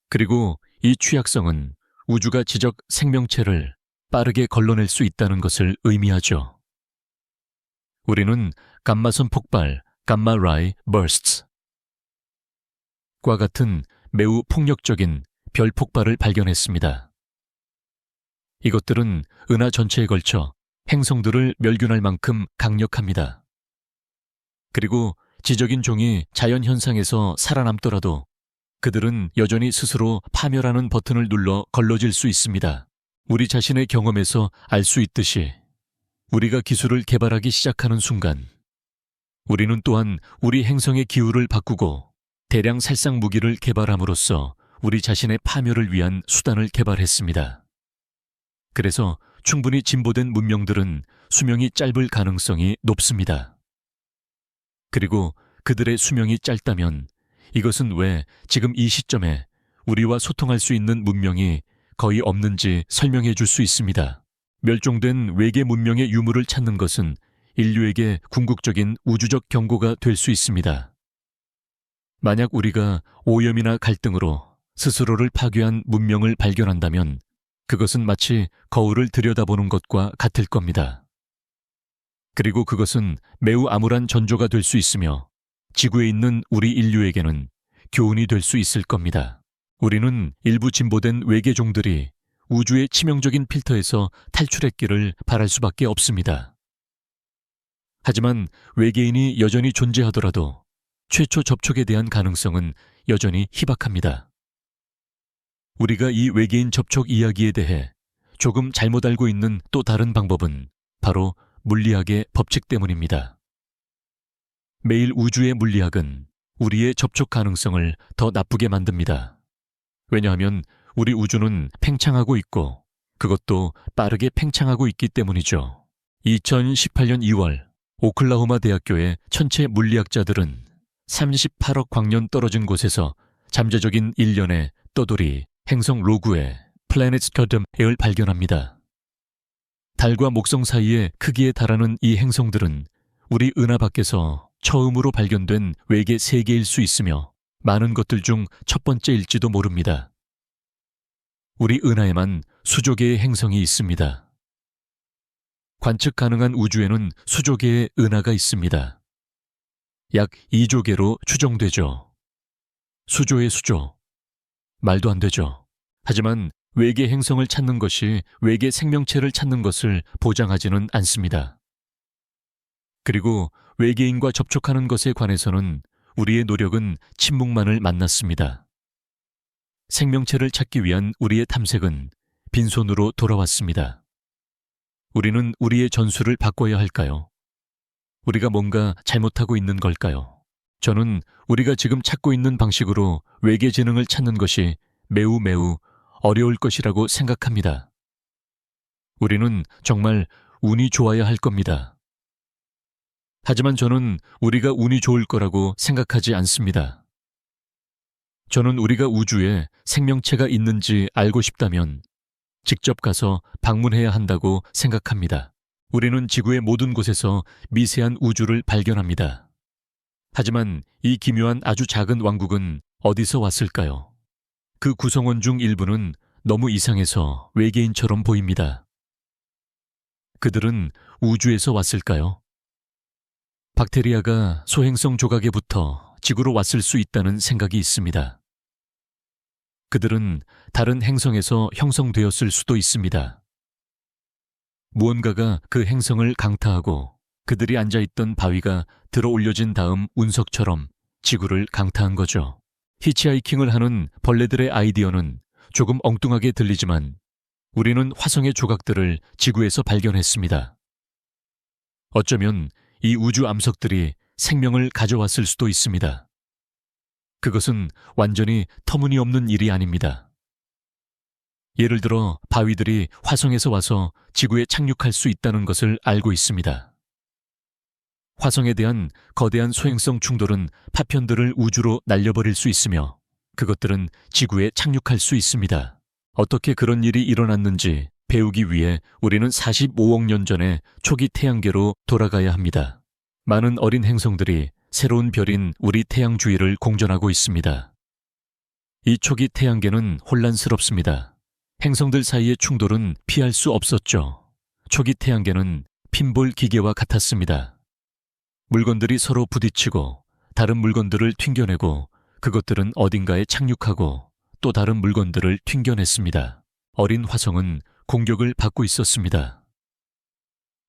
그리고 이 취약성은 우주가 지적 생명체를 빠르게 걸러낼 수 있다는 것을 의미하죠. 우리는 감마선 폭발, 감마-라이 버스트 과 같은 매우 폭력적인 별 폭발을 발견했습니다. 이것들은 은하 전체에 걸쳐 행성들을 멸균할 만큼 강력합니다. 그리고 지적인 종이 자연현상에서 살아남더라도 그들은 여전히 스스로 파멸하는 버튼을 눌러 걸러질 수 있습니다. 우리 자신의 경험에서 알 수 있듯이 우리가 기술을 개발하기 시작하는 순간 우리는 또한 우리 행성의 기후를 바꾸고 대량 살상 무기를 개발함으로써 우리 자신의 파멸을 위한 수단을 개발했습니다. 그래서 충분히 진보된 문명들은 수명이 짧을 가능성이 높습니다. 그리고 그들의 수명이 짧다면 이것은 왜 지금 이 시점에 우리와 소통할 수 있는 문명이 거의 없는지 설명해 줄 수 있습니다. 멸종된 외계 문명의 유물을 찾는 것은 인류에게 궁극적인 우주적 경고가 될 수 있습니다. 만약 우리가 오염이나 갈등으로 스스로를 파괴한 문명을 발견한다면 그것은 마치 거울을 들여다보는 것과 같을 겁니다. 그리고 그것은 매우 암울한 전조가 될 수 있으며 지구에 있는 우리 인류에게는 교훈이 될 수 있을 겁니다. 우리는 일부 진보된 외계종들이 우주의 치명적인 필터에서 탈출했기를 바랄 수밖에 없습니다. 하지만 외계인이 여전히 존재하더라도 최초 접촉에 대한 가능성은 여전히 희박합니다. 우리가 이 외계인 접촉 이야기에 대해 조금 잘못 알고 있는 또 다른 방법은 바로 물리학의 법칙 때문입니다. 매일 우주의 물리학은 우리의 접촉 가능성을 더 나쁘게 만듭니다. 왜냐하면 우리 우주는 팽창하고 있고 그것도 빠르게 팽창하고 있기 때문이죠. 2018년 2월 오클라호마 대학교의 천체 물리학자들은 38억 광년 떨어진 곳에서 잠재적인 일련의 떠돌이 행성 로그의 플래닛 스커덤을 발견합니다. 달과 목성 사이의 크기에 달하는 이 행성들은 우리 은하 밖에서 처음으로 발견된 외계 세계일 수 있으며 많은 것들 중 첫 번째일지도 모릅니다. 우리 은하에만 수조 개의 행성이 있습니다. 관측 가능한 우주에는 수조 개의 은하가 있습니다. 약 2조 개로 추정되죠. 수조의 수조. 말도 안 되죠. 하지만 외계 행성을 찾는 것이 외계 생명체를 찾는 것을 보장하지는 않습니다. 그리고 외계인과 접촉하는 것에 관해서는 우리의 노력은 침묵만을 만났습니다. 생명체를 찾기 위한 우리의 탐색은 빈손으로 돌아왔습니다. 우리는 우리의 전술을 바꿔야 할까요? 우리가 뭔가 잘못하고 있는 걸까요? 저는 우리가 지금 찾고 있는 방식으로 외계 지능을 찾는 것이 매우 어려울 것이라고 생각합니다. 우리는 정말 운이 좋아야 할 겁니다. 하지만 저는 우리가 운이 좋을 거라고 생각하지 않습니다. 저는 우리가 우주에 생명체가 있는지 알고 싶다면 직접 가서 방문해야 한다고 생각합니다. 우리는 지구의 모든 곳에서 미세한 우주를 발견합니다. 하지만 이 기묘한 아주 작은 왕국은 어디서 왔을까요? 그 구성원 중 일부는 너무 이상해서 외계인처럼 보입니다. 그들은 우주에서 왔을까요? 박테리아가 소행성 조각에 붙어 지구로 왔을 수 있다는 생각이 있습니다. 그들은 다른 행성에서 형성되었을 수도 있습니다. 무언가가 그 행성을 강타하고 그들이 앉아있던 바위가 들어 올려진 다음 운석처럼 지구를 강타한 거죠. 히치하이킹을 하는 벌레들의 아이디어는 조금 엉뚱하게 들리지만 우리는 화성의 조각들을 지구에서 발견했습니다. 어쩌면 이 우주 암석들이 생명을 가져왔을 수도 있습니다. 그것은 완전히 터무니없는 일이 아닙니다. 예를 들어 바위들이 화성에서 와서 지구에 착륙할 수 있다는 것을 알고 있습니다. 화성에 대한 거대한 소행성 충돌은 파편들을 우주로 날려버릴 수 있으며 그것들은 지구에 착륙할 수 있습니다. 어떻게 그런 일이 일어났는지 배우기 위해 우리는 45억 년 전에 초기 태양계로 돌아가야 합니다. 많은 어린 행성들이 새로운 별인 우리 태양 주위를 공전하고 있습니다. 이 초기 태양계는 혼란스럽습니다. 행성들 사이의 충돌은 피할 수 없었죠. 초기 태양계는 핀볼 기계와 같았습니다. 물건들이 서로 부딪히고 다른 물건들을 튕겨내고 그것들은 어딘가에 착륙하고 또 다른 물건들을 튕겨냈습니다. 어린 화성은 공격을 받고 있었습니다.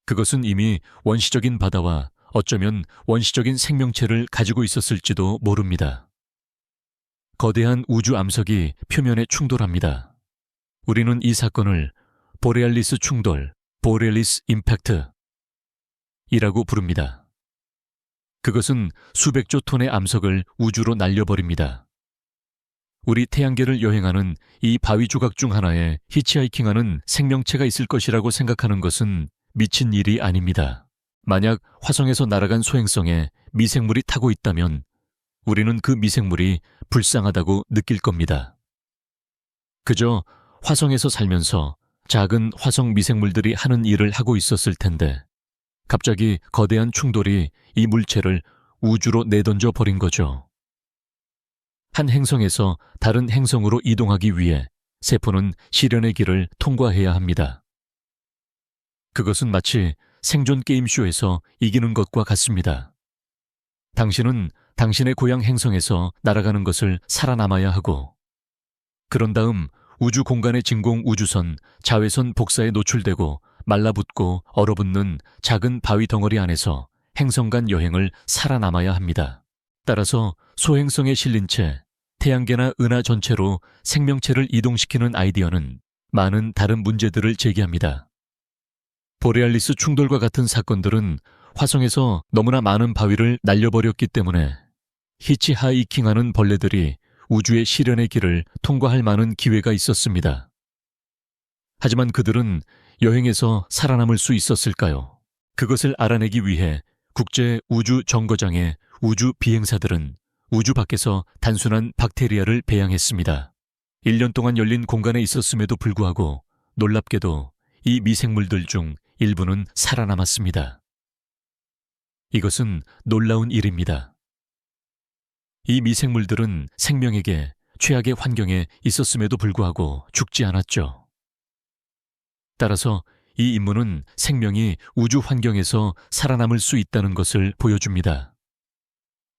그것은 이미 원시적인 바다와 어쩌면 원시적인 생명체를 가지고 있었을지도 모릅니다. 거대한 우주 암석이 표면에 충돌합니다. 우리는 이 사건을 보레알리스 충돌, 보레알리스 임팩트 이라고 부릅니다. 그것은 수백조 톤의 암석을 우주로 날려버립니다. 우리 태양계를 여행하는 이 바위 조각 중 하나에 히치하이킹하는 생명체가 있을 것이라고 생각하는 것은 미친 일이 아닙니다. 만약 화성에서 날아간 소행성에 미생물이 타고 있다면 우리는 그 미생물이 불쌍하다고 느낄 겁니다. 그저 화성에서 살면서 작은 화성 미생물들이 하는 일을 하고 있었을 텐데 갑자기 거대한 충돌이 이 물체를 우주로 내던져 버린 거죠. 한 행성에서 다른 행성으로 이동하기 위해 세포는 시련의 길을 통과해야 합니다. 그것은 마치 생존 게임쇼에서 이기는 것과 같습니다. 당신은 당신의 고향 행성에서 날아가는 것을 살아남아야 하고 그런 다음 우주 공간의 진공 우주선, 자외선 복사에 노출되고 말라붙고 얼어붙는 작은 바위 덩어리 안에서 행성 간 여행을 살아남아야 합니다. 따라서 소행성에 실린 채 태양계나 은하 전체로 생명체를 이동시키는 아이디어는 많은 다른 문제들을 제기합니다. 보레알리스 충돌과 같은 사건들은 화성에서 너무나 많은 바위를 날려버렸기 때문에 히치하이킹하는 벌레들이 우주의 시련의 길을 통과할 많은 기회가 있었습니다. 하지만 그들은 여행에서 살아남을 수 있었을까요? 그것을 알아내기 위해 국제 우주 정거장의 우주 비행사들은 우주 밖에서 단순한 박테리아를 배양했습니다. 1년 동안 열린 공간에 있었음에도 불구하고 놀랍게도 이 미생물들 중 일부는 살아남았습니다. 이것은 놀라운 일입니다. 이 미생물들은 생명에게 최악의 환경에 있었음에도 불구하고 죽지 않았죠. 따라서 이 임무는 생명이 우주 환경에서 살아남을 수 있다는 것을 보여줍니다.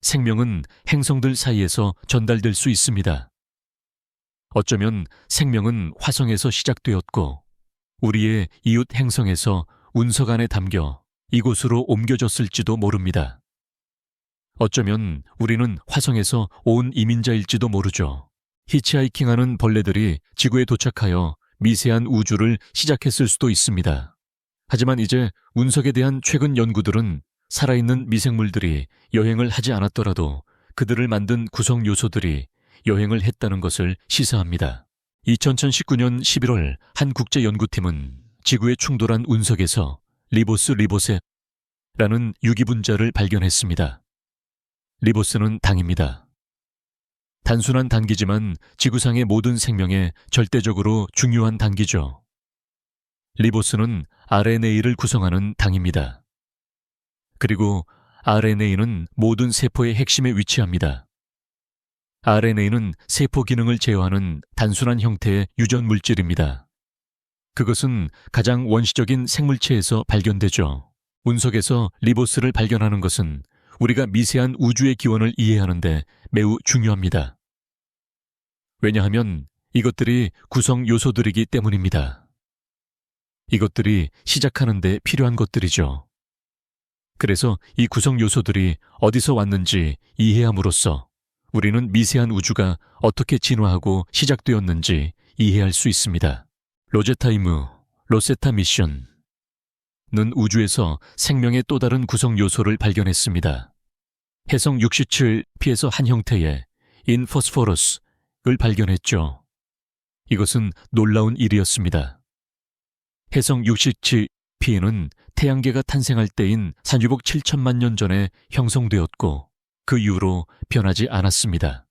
생명은 행성들 사이에서 전달될 수 있습니다. 어쩌면 생명은 화성에서 시작되었고 우리의 이웃 행성에서 운석 안에 담겨 이곳으로 옮겨졌을지도 모릅니다. 어쩌면 우리는 화성에서 온 이민자일지도 모르죠. 히치하이킹하는 벌레들이 지구에 도착하여 미세한 우주를 시작했을 수도 있습니다. 하지만 이제 운석에 대한 최근 연구들은 살아있는 미생물들이 여행을 하지 않았더라도 그들을 만든 구성 요소들이 여행을 했다는 것을 시사합니다. 2019년 11월 한 국제연구팀은 지구에 충돌한 운석에서 리보셋라는 유기분자를 발견했습니다. 리보스는 당입니다. 단순한 단기지만 지구상의 모든 생명에 절대적으로 중요한 단기죠. 리보스는 RNA를 구성하는 당입니다. 그리고 RNA는 모든 세포의 핵심에 위치합니다. RNA는 세포 기능을 제어하는 단순한 형태의 유전 물질입니다. 그것은 가장 원시적인 생물체에서 발견되죠. 운석에서 리보스를 발견하는 것은 우리가 미세한 우주의 기원을 이해하는데 매우 중요합니다. 왜냐하면 이것들이 구성 요소들이기 때문입니다. 이것들이 시작하는 데 필요한 것들이죠. 그래서 이 구성 요소들이 어디서 왔는지 이해함으로써 우리는 미세한 우주가 어떻게 진화하고 시작되었는지 이해할 수 있습니다. 로제타 임무, 로세타 미션은 우주에서 생명의 또 다른 구성 요소를 발견했습니다. 해성 67P에서 한 형태의 인포스포러스를 발견했죠. 이것은 놀라운 일이었습니다. 해성 67P는 태양계가 탄생할 때인 산유복 7천만 년 전에 형성되었고 그 이후로 변하지 않았습니다.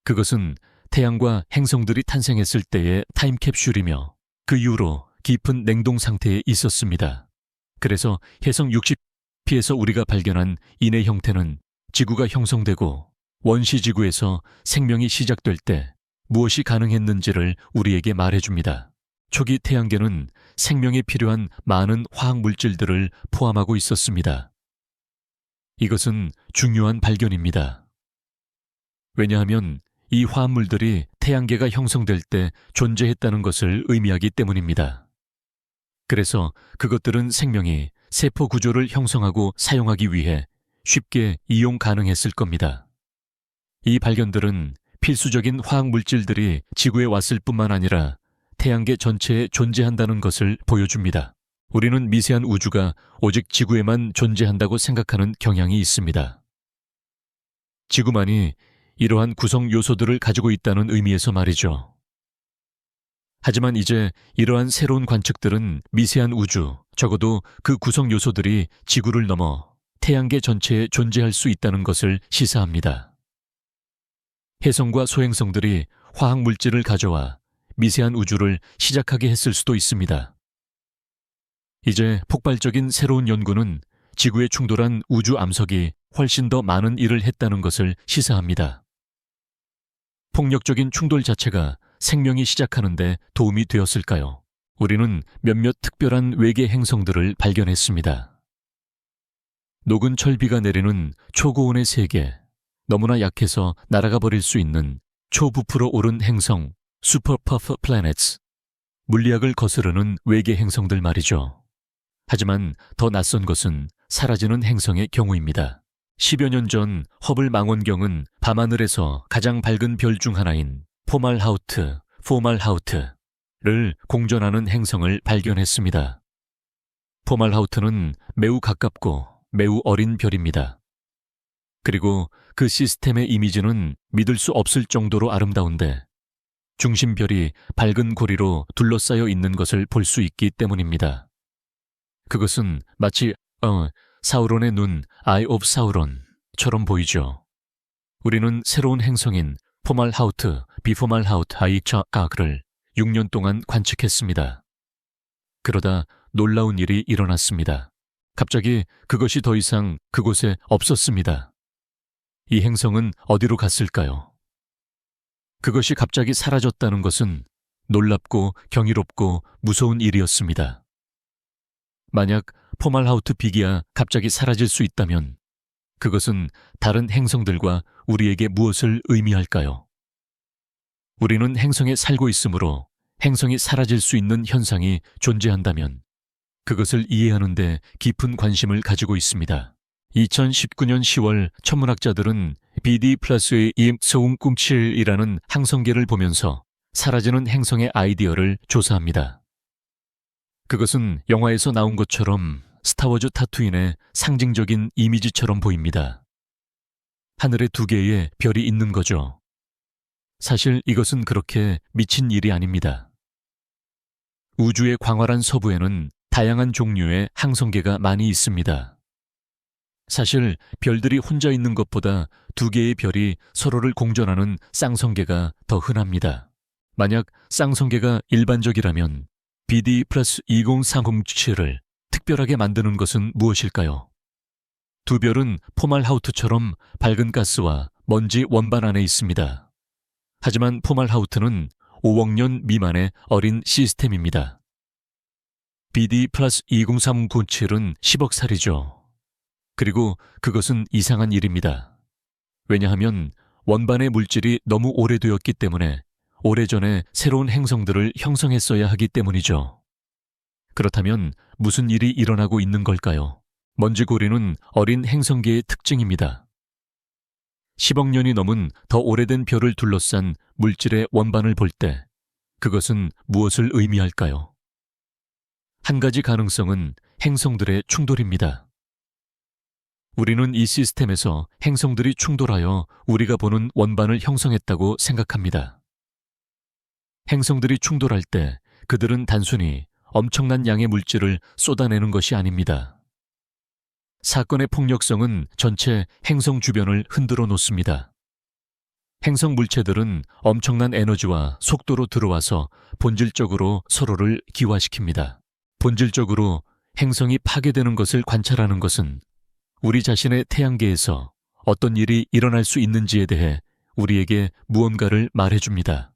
그것은 태양과 행성들이 탄생했을 때의 타임캡슐이며 그 이후로 깊은 냉동 상태에 있었습니다. 그래서 해성 60P에서 우리가 발견한 인의 형태는 지구가 형성되고 원시지구에서 생명이 시작될 때 무엇이 가능했는지를 우리에게 말해줍니다. 초기 태양계는 생명에 필요한 많은 화학 물질들을 포함하고 있었습니다. 이것은 중요한 발견입니다. 왜냐하면 이 화합물들이 태양계가 형성될 때 존재했다는 것을 의미하기 때문입니다. 그래서 그것들은 생명이 세포 구조를 형성하고 사용하기 위해 쉽게 이용 가능했을 겁니다. 이 발견들은 필수적인 화학 물질들이 지구에 왔을 뿐만 아니라 태양계 전체에 존재한다는 것을 보여줍니다. 우리는 미세한 우주가 오직 지구에만 존재한다고 생각하는 경향이 있습니다. 지구만이 이러한 구성 요소들을 가지고 있다는 의미에서 말이죠. 하지만 이제 이러한 새로운 관측들은 미세한 우주, 적어도 그 구성 요소들이 지구를 넘어 태양계 전체에 존재할 수 있다는 것을 시사합니다. 혜성과 소행성들이 화학 물질을 가져와 미세한 우주를 시작하게 했을 수도 있습니다. 이제 폭발적인 새로운 연구는 지구에 충돌한 우주 암석이 훨씬 더 많은 일을 했다는 것을 시사합니다. 폭력적인 충돌 자체가 생명이 시작하는데 도움이 되었을까요? 우리는 몇몇 특별한 외계 행성들을 발견했습니다. 녹은 철비가 내리는 초고온의 세계, 너무나 약해서 날아가 버릴 수 있는 초부풀어 오른 행성, 슈퍼퍼프 플래닛, 물리학을 거스르는 외계 행성들 말이죠. 하지만 더 낯선 것은 사라지는 행성의 경우입니다. 10여 년 전 허블 망원경은 밤하늘에서 가장 밝은 별 중 하나인 포말하우트를 공전하는 행성을 발견했습니다. 포말하우트는 매우 가깝고 매우 어린 별입니다. 그리고 그 시스템의 이미지는 믿을 수 없을 정도로 아름다운데 중심별이 밝은 고리로 둘러싸여 있는 것을 볼 수 있기 때문입니다. 그것은 마치 사우론의 눈, Eye of Sauron처럼 보이죠. 우리는 새로운 행성인 포말하우트, 비포말하우트 아이차각을 6년 동안 관측했습니다. 그러다 놀라운 일이 일어났습니다. 갑자기 그것이 더 이상 그곳에 없었습니다. 이 행성은 어디로 갔을까요? 그것이 갑자기 사라졌다는 것은 놀랍고 경이롭고 무서운 일이었습니다. 만약 포말하우트 B기가 갑자기 사라질 수 있다면 그것은 다른 행성들과 우리에게 무엇을 의미할까요? 우리는 행성에 살고 있으므로 행성이 사라질 수 있는 현상이 존재한다면 그것을 이해하는 데 깊은 관심을 가지고 있습니다. 2019년 10월 천문학자들은 BD 플러스의 임소웅꿈칠이라는 항성계를 보면서 사라지는 행성의 아이디어를 조사합니다. 그것은 영화에서 나온 것처럼 스타워즈 타투인의 상징적인 이미지처럼 보입니다. 하늘에 2개의 별이 있는 거죠. 사실 이것은 그렇게 미친 일이 아닙니다. 우주의 광활한 서부에는 다양한 종류의 항성계가 많이 있습니다. 사실 별들이 혼자 있는 것보다 2개의 별이 서로를 공전하는 쌍성계가 더 흔합니다. 만약 쌍성계가 일반적이라면 BD 플러스 20307을 특별하게 만드는 것은 무엇일까요? 2 별은 포말하우트처럼 밝은 가스와 먼지 원반 안에 있습니다. 하지만 포말하우트는 5억 년 미만의 어린 시스템입니다. BD 플러스 20397은 10억 살이죠. 그리고 그것은 이상한 일입니다. 왜냐하면 원반의 물질이 너무 오래되었기 때문에 오래전에 새로운 행성들을 형성했어야 하기 때문이죠. 그렇다면 무슨 일이 일어나고 있는 걸까요? 먼지고리는 어린 행성계의 특징입니다. 10억 년이 넘은 더 오래된 별을 둘러싼 물질의 원반을 볼 때 그것은 무엇을 의미할까요? 한 가지 가능성은 행성들의 충돌입니다. 우리는 이 시스템에서 행성들이 충돌하여 우리가 보는 원반을 형성했다고 생각합니다. 행성들이 충돌할 때 그들은 단순히 엄청난 양의 물질을 쏟아내는 것이 아닙니다. 사건의 폭력성은 전체 행성 주변을 흔들어 놓습니다. 행성 물체들은 엄청난 에너지와 속도로 들어와서 본질적으로 서로를 기화시킵니다. 본질적으로 행성이 파괴되는 것을 관찰하는 것은 우리 자신의 태양계에서 어떤 일이 일어날 수 있는지에 대해 우리에게 무언가를 말해줍니다.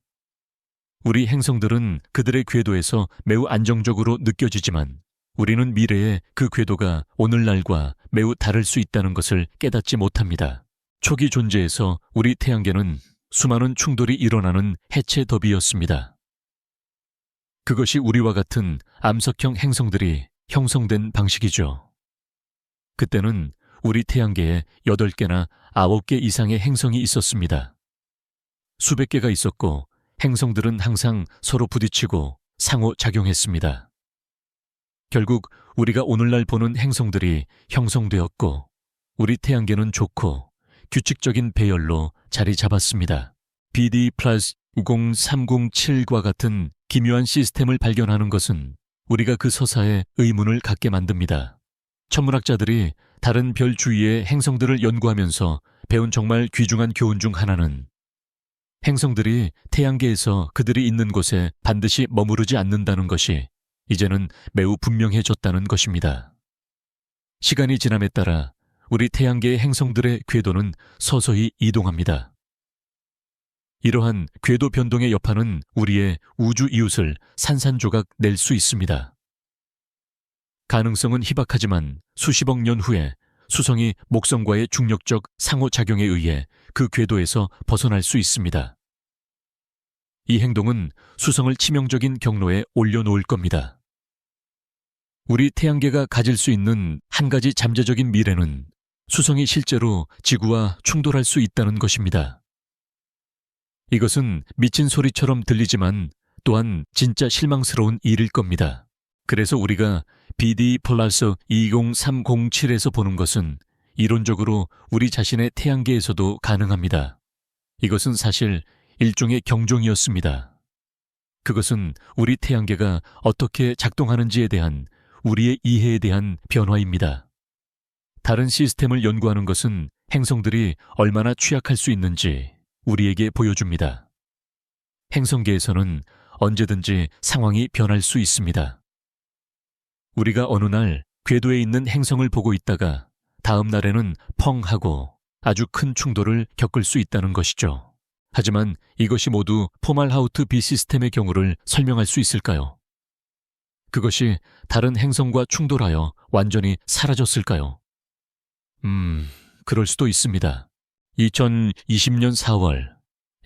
우리 행성들은 그들의 궤도에서 매우 안정적으로 느껴지지만 우리는 미래에 그 궤도가 오늘날과 매우 다를 수 있다는 것을 깨닫지 못합니다. 초기 존재에서 우리 태양계는 수많은 충돌이 일어나는 해체 더비였습니다. 그것이 우리와 같은 암석형 행성들이 형성된 방식이죠. 그때는 우리 태양계에 8개나 9개 이상의 행성이 있었습니다. 수백 개가 있었고 행성들은 항상 서로 부딪히고 상호작용했습니다. 결국 우리가 오늘날 보는 행성들이 형성되었고 우리 태양계는 좋고 규칙적인 배열로 자리 잡았습니다. BD 플러스 20307과 같은 기묘한 시스템을 발견하는 것은 우리가 그 서사에 의문을 갖게 만듭니다. 천문학자들이 다른 별 주위의 행성들을 연구하면서 배운 정말 귀중한 교훈 중 하나는 행성들이 태양계에서 그들이 있는 곳에 반드시 머무르지 않는다는 것이 이제는 매우 분명해졌다는 것입니다. 시간이 지남에 따라 우리 태양계의 행성들의 궤도는 서서히 이동합니다. 이러한 궤도 변동의 여파는 우리의 우주 이웃을 산산조각 낼 수 있습니다. 가능성은 희박하지만 수십억 년 후에 수성이 목성과의 중력적 상호작용에 의해 그 궤도에서 벗어날 수 있습니다. 이 행동은 수성을 치명적인 경로에 올려놓을 겁니다. 우리 태양계가 가질 수 있는 한 가지 잠재적인 미래는 수성이 실제로 지구와 충돌할 수 있다는 것입니다. 이것은 미친 소리처럼 들리지만 또한 진짜 실망스러운 일일 겁니다. 그래서 우리가 BD 플러스 20307에서 보는 것은 이론적으로 우리 자신의 태양계에서도 가능합니다. 이것은 사실 일종의 경종이었습니다. 그것은 우리 태양계가 어떻게 작동하는지에 대한 우리의 이해에 대한 변화입니다. 다른 시스템을 연구하는 것은 행성들이 얼마나 취약할 수 있는지 우리에게 보여줍니다. 행성계에서는 언제든지 상황이 변할 수 있습니다. 우리가 어느 날 궤도에 있는 행성을 보고 있다가 다음 날에는 펑 하고 아주 큰 충돌을 겪을 수 있다는 것이죠. 하지만 이것이 모두 포말하우트 B 시스템의 경우를 설명할 수 있을까요? 그것이 다른 행성과 충돌하여 완전히 사라졌을까요? 그럴 수도 있습니다. 2020년 4월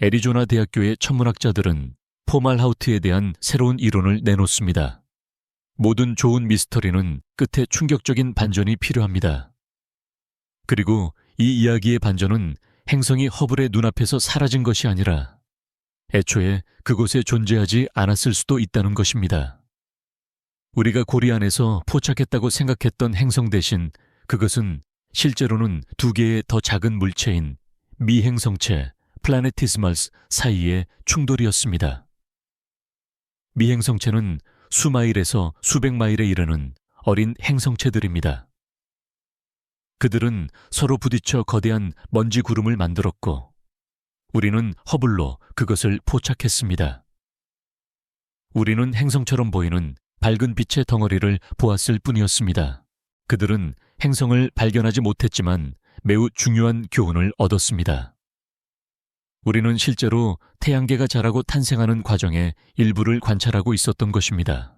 애리조나 대학교의 천문학자들은 포말하우트에 대한 새로운 이론을 내놓습니다. 모든 좋은 미스터리는 끝에 충격적인 반전이 필요합니다. 그리고 이 이야기의 반전은 행성이 허블의 눈앞에서 사라진 것이 아니라 애초에 그곳에 존재하지 않았을 수도 있다는 것입니다. 우리가 고리 안에서 포착했다고 생각했던 행성 대신 그것은 실제로는 두 개의 더 작은 물체인 미행성체 플라네티스멀스 사이의 충돌이었습니다. 미행성체는 수마일에서 수백 마일에 이르는 어린 행성체들입니다. 그들은 서로 부딪혀 거대한 먼지 구름을 만들었고 우리는 허블로 그것을 포착했습니다. 우리는 행성처럼 보이는 밝은 빛의 덩어리를 보았을 뿐이었습니다. 그들은 행성을 발견하지 못했지만 매우 중요한 교훈을 얻었습니다. 우리는 실제로 태양계가 자라고 탄생하는 과정의 일부를 관찰하고 있었던 것입니다.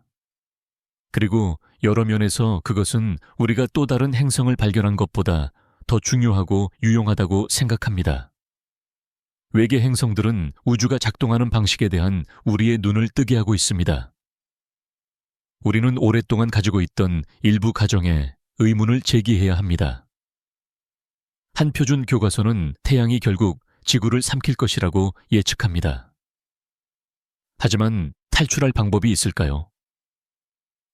그리고 여러 면에서 그것은 우리가 또 다른 행성을 발견한 것보다 더 중요하고 유용하다고 생각합니다. 외계 행성들은 우주가 작동하는 방식에 대한 우리의 눈을 뜨게 하고 있습니다. 우리는 오랫동안 가지고 있던 일부 가정에 의문을 제기해야 합니다. 한 표준 교과서는 태양이 결국 지구를 삼킬 것이라고 예측합니다. 하지만 탈출할 방법이 있을까요?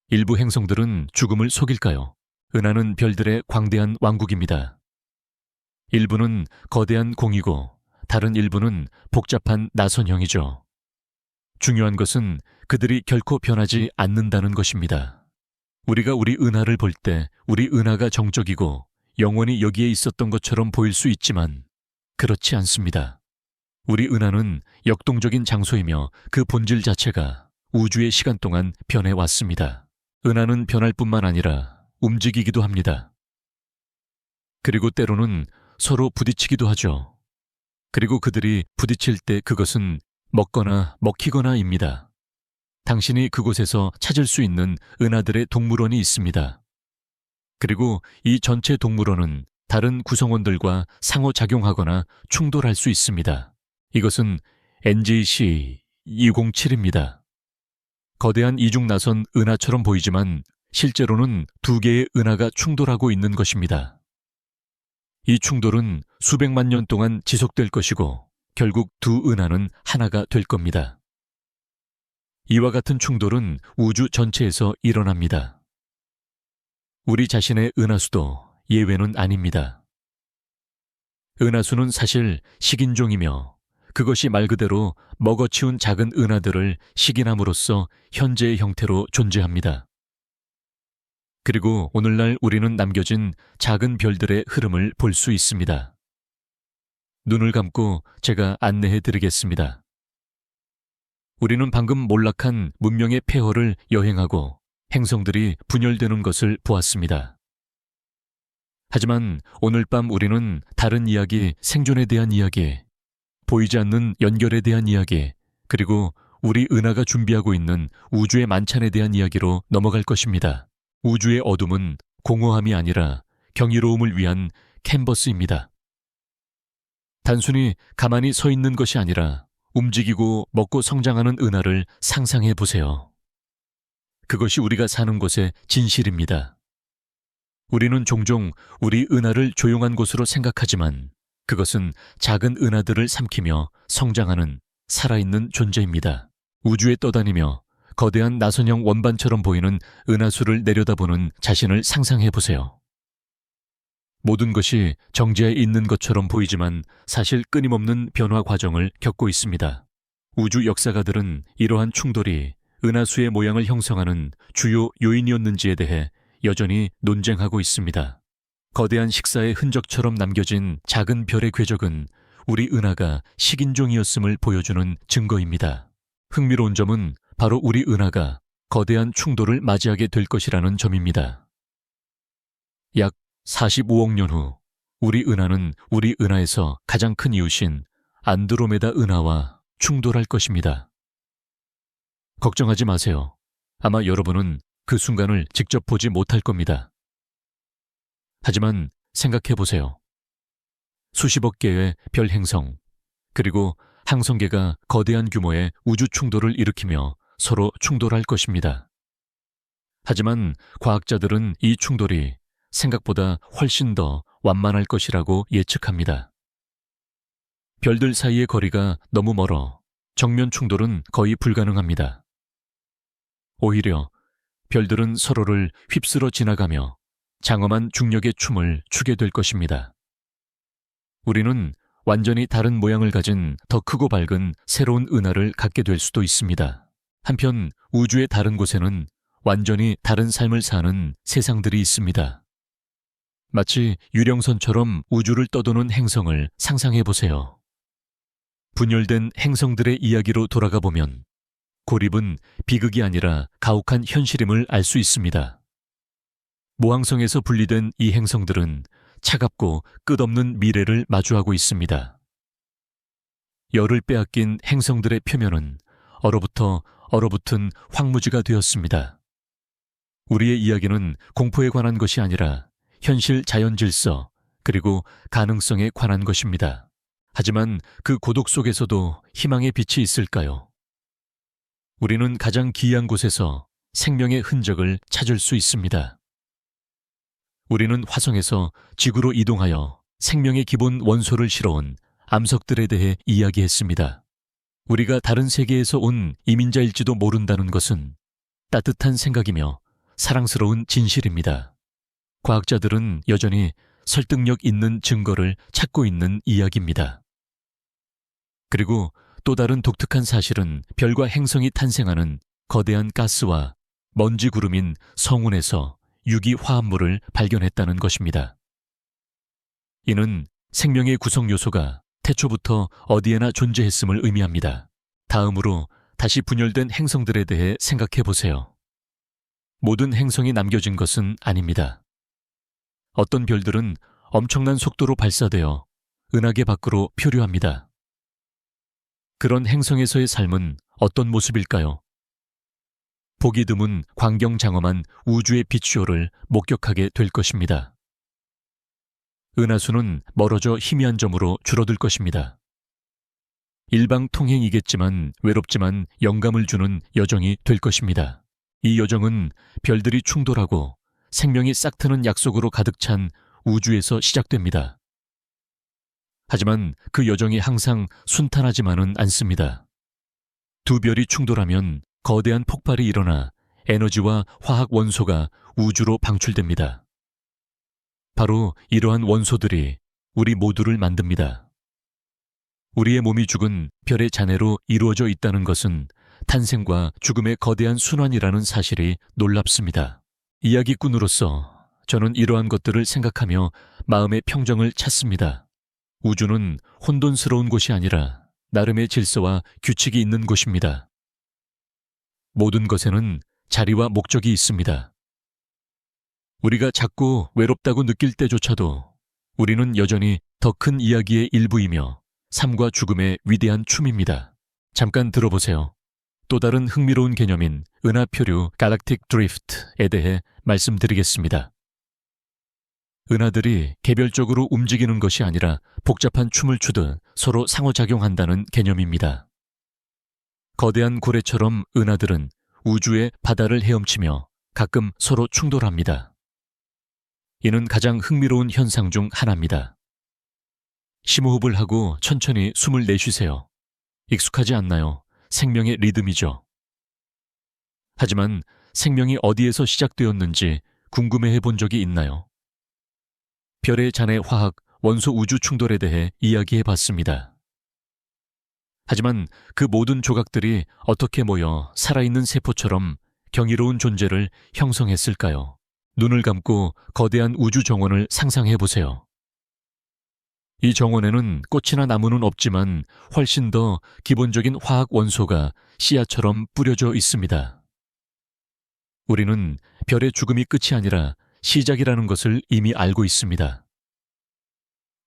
일부 행성들은 죽음을 속일까요? 은하는 별들의 광대한 왕국입니다. 일부는 거대한 공이고 다른 일부는 복잡한 나선형이죠. 중요한 것은 그들이 결코 변하지 않는다는 것입니다. 우리가 우리 은하를 볼 때 우리 은하가 정적이고 영원히 여기에 있었던 것처럼 보일 수 있지만 그렇지 않습니다. 우리 은하는 역동적인 장소이며 그 본질 자체가 우주의 시간 동안 변해왔습니다. 은하는 변할 뿐만 아니라 움직이기도 합니다. 그리고 때로는 서로 부딪히기도 하죠. 그리고 그들이 부딪힐 때 그것은 먹거나 먹히거나입니다. 당신이 그곳에서 찾을 수 있는 은하들의 동물원이 있습니다. 그리고 이 전체 동물원은 다른 구성원들과 상호작용하거나 충돌할 수 있습니다. 이것은 NGC-207입니다. 거대한 이중나선 은하처럼 보이지만 실제로는 두 개의 은하가 충돌하고 있는 것입니다. 이 충돌은 수백만 년 동안 지속될 것이고 결국 두 은하는 하나가 될 겁니다. 이와 같은 충돌은 우주 전체에서 일어납니다. 우리 자신의 은하수도 예외는 아닙니다. 은하수는 사실 식인종이며 그것이 말 그대로 먹어치운 작은 은하들을 식인함으로써 현재의 형태로 존재합니다. 그리고 오늘날 우리는 남겨진 작은 별들의 흐름을 볼 수 있습니다. 눈을 감고 제가 안내해 드리겠습니다. 우리는 방금 몰락한 문명의 폐허를 여행하고 행성들이 분열되는 것을 보았습니다. 하지만 오늘 밤 우리는 다른 이야기, 생존에 대한 이야기, 보이지 않는 연결에 대한 이야기, 그리고 우리 은하가 준비하고 있는 우주의 만찬에 대한 이야기로 넘어갈 것입니다. 우주의 어둠은 공허함이 아니라 경이로움을 위한 캔버스입니다. 단순히 가만히 서 있는 것이 아니라 움직이고 먹고 성장하는 은하를 상상해 보세요. 그것이 우리가 사는 곳의 진실입니다. 우리는 종종 우리 은하를 조용한 곳으로 생각하지만 그것은 작은 은하들을 삼키며 성장하는 살아있는 존재입니다. 우주에 떠다니며 거대한 나선형 원반처럼 보이는 은하수를 내려다보는 자신을 상상해 보세요. 모든 것이 정지해 있는 것처럼 보이지만 사실 끊임없는 변화 과정을 겪고 있습니다. 우주 역사가들은 이러한 충돌이 은하수의 모양을 형성하는 주요 요인이었는지에 대해 여전히 논쟁하고 있습니다. 거대한 식사의 흔적처럼 남겨진 작은 별의 궤적은 우리 은하가 식인종이었음을 보여주는 증거입니다. 흥미로운 점은 바로 우리 은하가 거대한 충돌을 맞이하게 될 것이라는 점입니다. 약 45억 년 후 우리 은하는 우리 은하에서 가장 큰 이웃인 안드로메다 은하와 충돌할 것입니다. 걱정하지 마세요. 아마 여러분은 그 순간을 직접 보지 못할 겁니다. 하지만 생각해 보세요. 수십억 개의 별 행성, 그리고 항성계가 거대한 규모의 우주 충돌을 일으키며 서로 충돌할 것입니다. 하지만 과학자들은 이 충돌이 생각보다 훨씬 더 완만할 것이라고 예측합니다. 별들 사이의 거리가 너무 멀어 정면 충돌은 거의 불가능합니다. 오히려 별들은 서로를 휩쓸어 지나가며 장엄한 중력의 춤을 추게 될 것입니다. 우리는 완전히 다른 모양을 가진 더 크고 밝은 새로운 은하를 갖게 될 수도 있습니다. 한편 우주의 다른 곳에는 완전히 다른 삶을 사는 세상들이 있습니다. 마치 유령선처럼 우주를 떠도는 행성을 상상해 보세요. 분열된 행성들의 이야기로 돌아가 보면 고립은 비극이 아니라 가혹한 현실임을 알 수 있습니다. 모항성에서 분리된 이 행성들은 차갑고 끝없는 미래를 마주하고 있습니다. 열을 빼앗긴 행성들의 표면은 얼어붙어 얼어붙은 황무지가 되었습니다. 우리의 이야기는 공포에 관한 것이 아니라 현실 자연 질서 그리고 가능성에 관한 것입니다. 하지만 그 고독 속에서도 희망의 빛이 있을까요? 우리는 가장 기이한 곳에서 생명의 흔적을 찾을 수 있습니다. 우리는 화성에서 지구로 이동하여 생명의 기본 원소를 실어온 암석들에 대해 이야기했습니다. 우리가 다른 세계에서 온 이민자일지도 모른다는 것은 따뜻한 생각이며 사랑스러운 진실입니다. 과학자들은 여전히 설득력 있는 증거를 찾고 있는 이야기입니다. 그리고 또 다른 독특한 사실은 별과 행성이 탄생하는 거대한 가스와 먼지 구름인 성운에서 유기 화합물을 발견했다는 것입니다. 이는 생명의 구성 요소가 태초부터 어디에나 존재했음을 의미합니다. 다음으로 다시 분열된 행성들에 대해 생각해 보세요. 모든 행성이 남겨진 것은 아닙니다. 어떤 별들은 엄청난 속도로 발사되어 은하계 밖으로 표류합니다. 그런 행성에서의 삶은 어떤 모습일까요? 보기 드문 광경장엄한 우주의 빛쇼를 목격하게 될 것입니다. 은하수는 멀어져 희미한 점으로 줄어들 것입니다. 일방통행이겠지만 외롭지만 영감을 주는 여정이 될 것입니다. 이 여정은 별들이 충돌하고 생명이 싹트는 약속으로 가득 찬 우주에서 시작됩니다. 하지만 그 여정이 항상 순탄하지만은 않습니다. 두 별이 충돌하면 거대한 폭발이 일어나 에너지와 화학 원소가 우주로 방출됩니다. 바로 이러한 원소들이 우리 모두를 만듭니다. 우리의 몸이 죽은 별의 잔해로 이루어져 있다는 것은 탄생과 죽음의 거대한 순환이라는 사실이 놀랍습니다. 이야기꾼으로서 저는 이러한 것들을 생각하며 마음의 평정을 찾습니다. 우주는 혼돈스러운 곳이 아니라 나름의 질서와 규칙이 있는 곳입니다. 모든 것에는 자리와 목적이 있습니다. 우리가 작고 외롭다고 느낄 때조차도 우리는 여전히 더 큰 이야기의 일부이며 삶과 죽음의 위대한 춤입니다. 잠깐 들어보세요. 또 다른 흥미로운 개념인 은하표류 갈락틱 드리프트에 대해 말씀드리겠습니다. 은하들이 개별적으로 움직이는 것이 아니라 복잡한 춤을 추듯 서로 상호작용한다는 개념입니다. 거대한 고래처럼 은하들은 우주의 바다를 헤엄치며 가끔 서로 충돌합니다. 이는 가장 흥미로운 현상 중 하나입니다. 심호흡을 하고 천천히 숨을 내쉬세요. 익숙하지 않나요? 생명의 리듬이죠. 하지만 생명이 어디에서 시작되었는지 궁금해해 본 적이 있나요? 별의 잔해 화학 원소 우주 충돌에 대해 이야기해 봤습니다. 하지만 그 모든 조각들이 어떻게 모여 살아있는 세포처럼 경이로운 존재를 형성했을까요? 눈을 감고 거대한 우주 정원을 상상해 보세요. 이 정원에는 꽃이나 나무는 없지만 훨씬 더 기본적인 화학 원소가 씨앗처럼 뿌려져 있습니다. 우리는 별의 죽음이 끝이 아니라 시작이라는 것을 이미 알고 있습니다.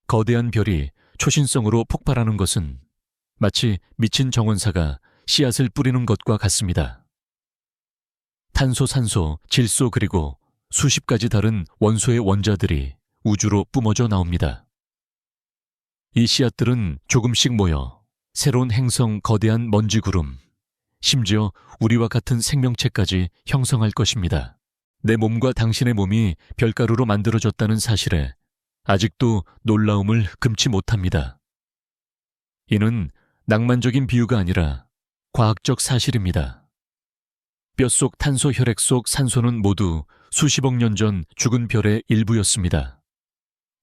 거대한 별이 초신성으로 폭발하는 것은 마치 미친 정원사가 씨앗을 뿌리는 것과 같습니다. 탄소, 산소, 질소 그리고 수십 가지 다른 원소의 원자들이 우주로 뿜어져 나옵니다. 이 씨앗들은 조금씩 모여 새로운 행성 거대한 먼지 구름, 심지어 우리와 같은 생명체까지 형성할 것입니다. 내 몸과 당신의 몸이 별가루로 만들어졌다는 사실에 아직도 놀라움을 금치 못합니다. 이는 낭만적인 비유가 아니라 과학적 사실입니다. 뼛속 탄소 혈액 속 산소는 모두 수십억 년 전 죽은 별의 일부였습니다.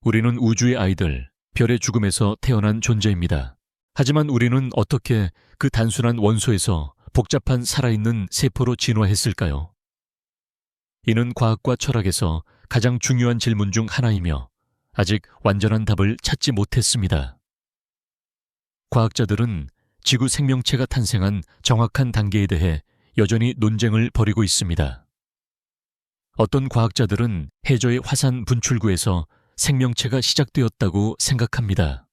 우리는 우주의 아이들, 별의 죽음에서 태어난 존재입니다. 하지만 우리는 어떻게 그 단순한 원소에서 복잡한 살아있는 세포로 진화했을까요? 이는 과학과 철학에서 가장 중요한 질문 중 하나이며 아직 완전한 답을 찾지 못했습니다. 과학자들은 지구 생명체가 탄생한 정확한 단계에 대해 여전히 논쟁을 벌이고 있습니다. 어떤 과학자들은 해저의 화산 분출구에서 생명체가 시작되었다고 생각합니다.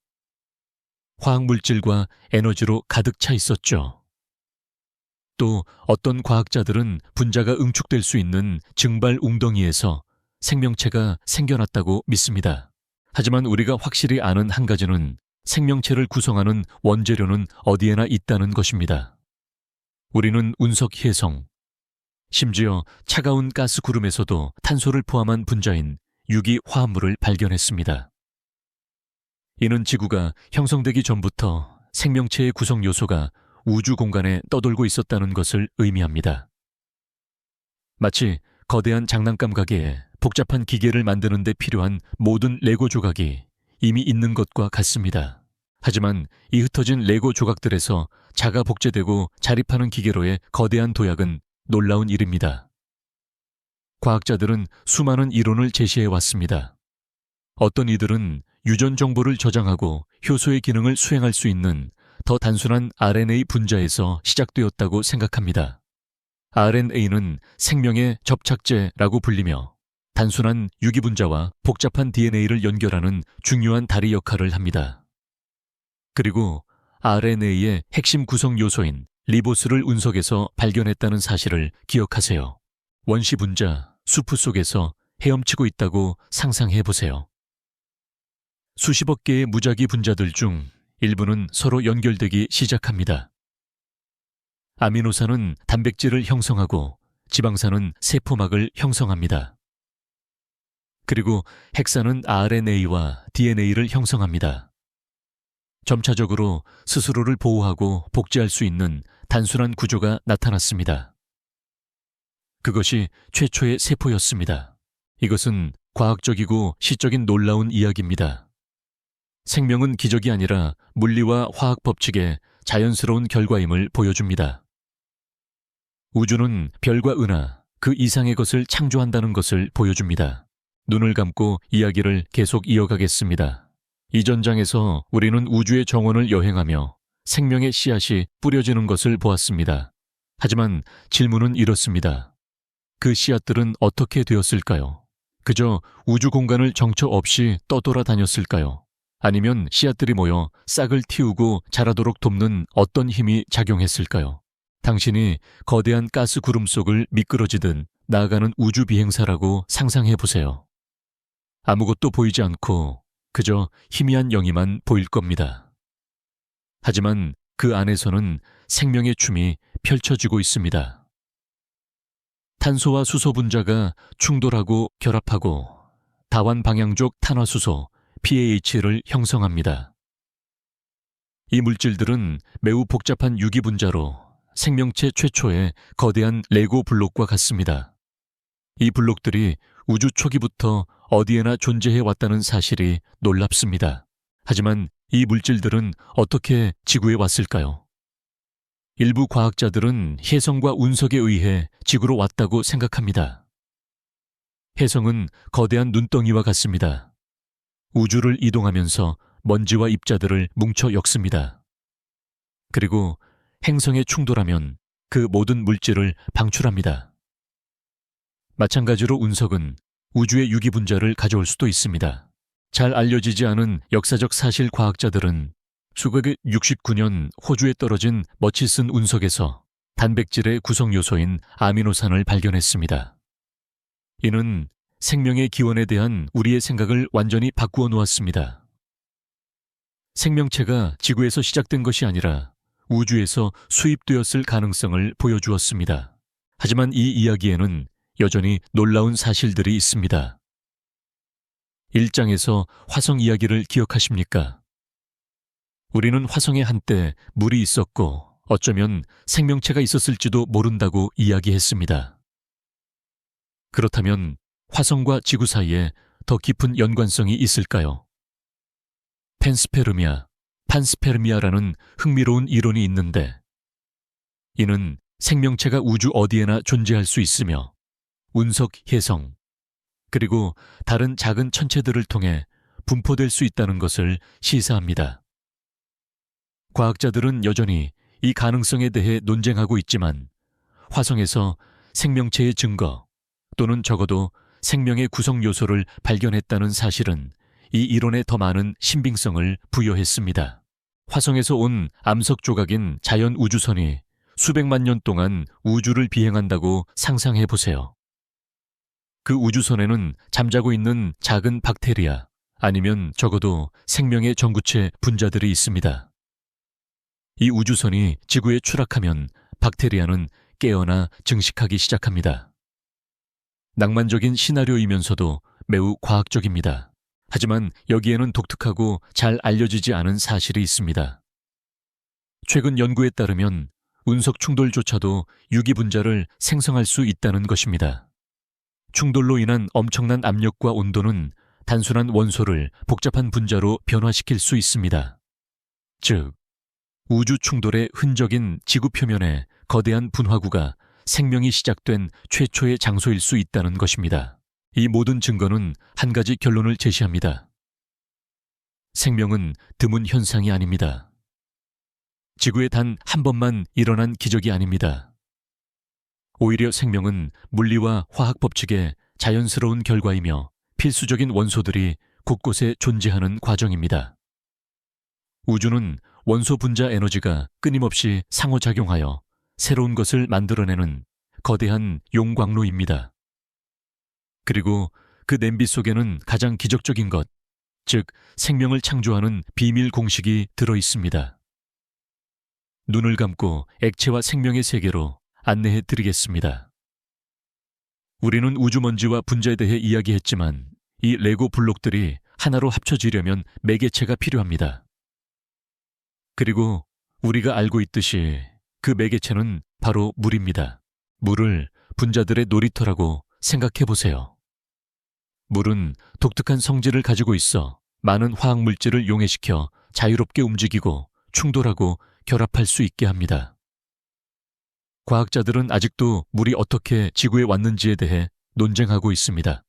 화학물질과 에너지로 가득 차 있었죠. 또 어떤 과학자들은 분자가 응축될 수 있는 증발 웅덩이에서 생명체가 생겨났다고 믿습니다. 하지만 우리가 확실히 아는 한 가지는 생명체를 구성하는 원재료는 어디에나 있다는 것입니다. 우리는 운석 혜성, 심지어 차가운 가스 구름에서도 탄소를 포함한 분자인 유기 화합물을 발견했습니다. 이는 지구가 형성되기 전부터 생명체의 구성 요소가 우주 공간에 떠돌고 있었다는 것을 의미합니다. 마치 거대한 장난감 가게에 복잡한 기계를 만드는 데 필요한 모든 레고 조각이 이미 있는 것과 같습니다. 하지만 이 흩어진 레고 조각들에서 자가 복제되고 자립하는 기계로의 거대한 도약은 놀라운 일입니다. 과학자들은 수많은 이론을 제시해 왔습니다. 어떤 이들은 유전 정보를 저장하고 효소의 기능을 수행할 수 있는 더 단순한 RNA 분자에서 시작되었다고 생각합니다. RNA는 생명의 접착제라고 불리며 단순한 유기분자와 복잡한 DNA를 연결하는 중요한 다리 역할을 합니다. 그리고 RNA의 핵심 구성 요소인 리보스를 운석에서 발견했다는 사실을 기억하세요. 원시 분자, 수프 속에서 헤엄치고 있다고 상상해 보세요. 수십억 개의 무작위 분자들 중 일부는 서로 연결되기 시작합니다. 아미노산은 단백질을 형성하고 지방산은 세포막을 형성합니다. 그리고 핵산은 RNA와 DNA를 형성합니다. 점차적으로 스스로를 보호하고 복제할 수 있는 단순한 구조가 나타났습니다. 그것이 최초의 세포였습니다. 이것은 과학적이고 시적인 놀라운 이야기입니다. 생명은 기적이 아니라 물리와 화학 법칙의 자연스러운 결과임을 보여줍니다. 우주는 별과 은하, 그 이상의 것을 창조한다는 것을 보여줍니다. 눈을 감고 이야기를 계속 이어가겠습니다. 이 전장에서 우리는 우주의 정원을 여행하며 생명의 씨앗이 뿌려지는 것을 보았습니다. 하지만 질문은 이렇습니다. 그 씨앗들은 어떻게 되었을까요? 그저 우주 공간을 정처 없이 떠돌아다녔을까요? 아니면 씨앗들이 모여 싹을 틔우고 자라도록 돕는 어떤 힘이 작용했을까요? 당신이 거대한 가스 구름 속을 미끄러지듯 나아가는 우주 비행사라고 상상해 보세요. 아무것도 보이지 않고 그저 희미한 영이만 보일 겁니다. 하지만 그 안에서는 생명의 춤이 펼쳐지고 있습니다. 탄소와 수소 분자가 충돌하고 결합하고 다완 방향족 탄화수소 PAH를 형성합니다. 이 물질들은 매우 복잡한 유기 분자로 생명체 최초의 거대한 레고 블록과 같습니다. 이 블록들이 우주 초기부터 어디에나 존재해 왔다는 사실이 놀랍습니다. 하지만 이 물질들은 어떻게 지구에 왔을까요? 일부 과학자들은 혜성과 운석에 의해 지구로 왔다고 생각합니다. 혜성은 거대한 눈덩이와 같습니다. 우주를 이동하면서 먼지와 입자들을 뭉쳐 엮습니다. 그리고 행성에 충돌하면 그 모든 물질을 방출합니다. 마찬가지로 운석은 우주의 유기분자를 가져올 수도 있습니다. 잘 알려지지 않은 역사적 사실 과학자들은 1969년 호주에 떨어진 머치슨 운석에서 단백질의 구성 요소인 아미노산을 발견했습니다. 이는 생명의 기원에 대한 우리의 생각을 완전히 바꾸어 놓았습니다. 생명체가 지구에서 시작된 것이 아니라 우주에서 수입되었을 가능성을 보여주었습니다. 하지만 이 이야기에는 여전히 놀라운 사실들이 있습니다. 1장에서 화성 이야기를 기억하십니까? 우리는 화성에 한때 물이 있었고 어쩌면 생명체가 있었을지도 모른다고 이야기했습니다. 그렇다면 화성과 지구 사이에 더 깊은 연관성이 있을까요? 판스페르미아라는 흥미로운 이론이 있는데 이는 생명체가 우주 어디에나 존재할 수 있으며 운석, 혜성, 그리고 다른 작은 천체들을 통해 분포될 수 있다는 것을 시사합니다. 과학자들은 여전히 이 가능성에 대해 논쟁하고 있지만 화성에서 생명체의 증거 또는 적어도 생명의 구성 요소를 발견했다는 사실은 이 이론에 더 많은 신빙성을 부여했습니다. 화성에서 온 암석 조각인 자연 우주선이 수백만 년 동안 우주를 비행한다고 상상해 보세요. 그 우주선에는 잠자고 있는 작은 박테리아 아니면 적어도 생명의 전구체 분자들이 있습니다. 이 우주선이 지구에 추락하면 박테리아는 깨어나 증식하기 시작합니다. 낭만적인 시나리오이면서도 매우 과학적입니다. 하지만 여기에는 독특하고 잘 알려지지 않은 사실이 있습니다. 최근 연구에 따르면 운석 충돌조차도 유기분자를 생성할 수 있다는 것입니다. 충돌로 인한 엄청난 압력과 온도는 단순한 원소를 복잡한 분자로 변화시킬 수 있습니다. 즉, 우주 충돌의 흔적인 지구 표면에 거대한 분화구가 생명이 시작된 최초의 장소일 수 있다는 것입니다. 이 모든 증거는 한 가지 결론을 제시합니다. 생명은 드문 현상이 아닙니다. 지구에 단 한 번만 일어난 기적이 아닙니다. 오히려 생명은 물리와 화학 법칙의 자연스러운 결과이며 필수적인 원소들이 곳곳에 존재하는 과정입니다. 우주는 원소 분자 에너지가 끊임없이 상호작용하여 새로운 것을 만들어내는 거대한 용광로입니다. 그리고 그 냄비 속에는 가장 기적적인 것, 즉 생명을 창조하는 비밀 공식이 들어 있습니다. 눈을 감고 액체와 생명의 세계로 안내해 드리겠습니다. 우리는 우주먼지와 분자에 대해 이야기했지만 이 레고 블록들이 하나로 합쳐지려면 매개체가 필요합니다. 그리고 우리가 알고 있듯이 그 매개체는 바로 물입니다. 물을 분자들의 놀이터라고 생각해 보세요. 물은 독특한 성질을 가지고 있어 많은 화학물질을 용해시켜 자유롭게 움직이고 충돌하고 결합할 수 있게 합니다. 과학자들은 아직도 물이 어떻게 지구에 왔는지에 대해 논쟁하고 있습니다.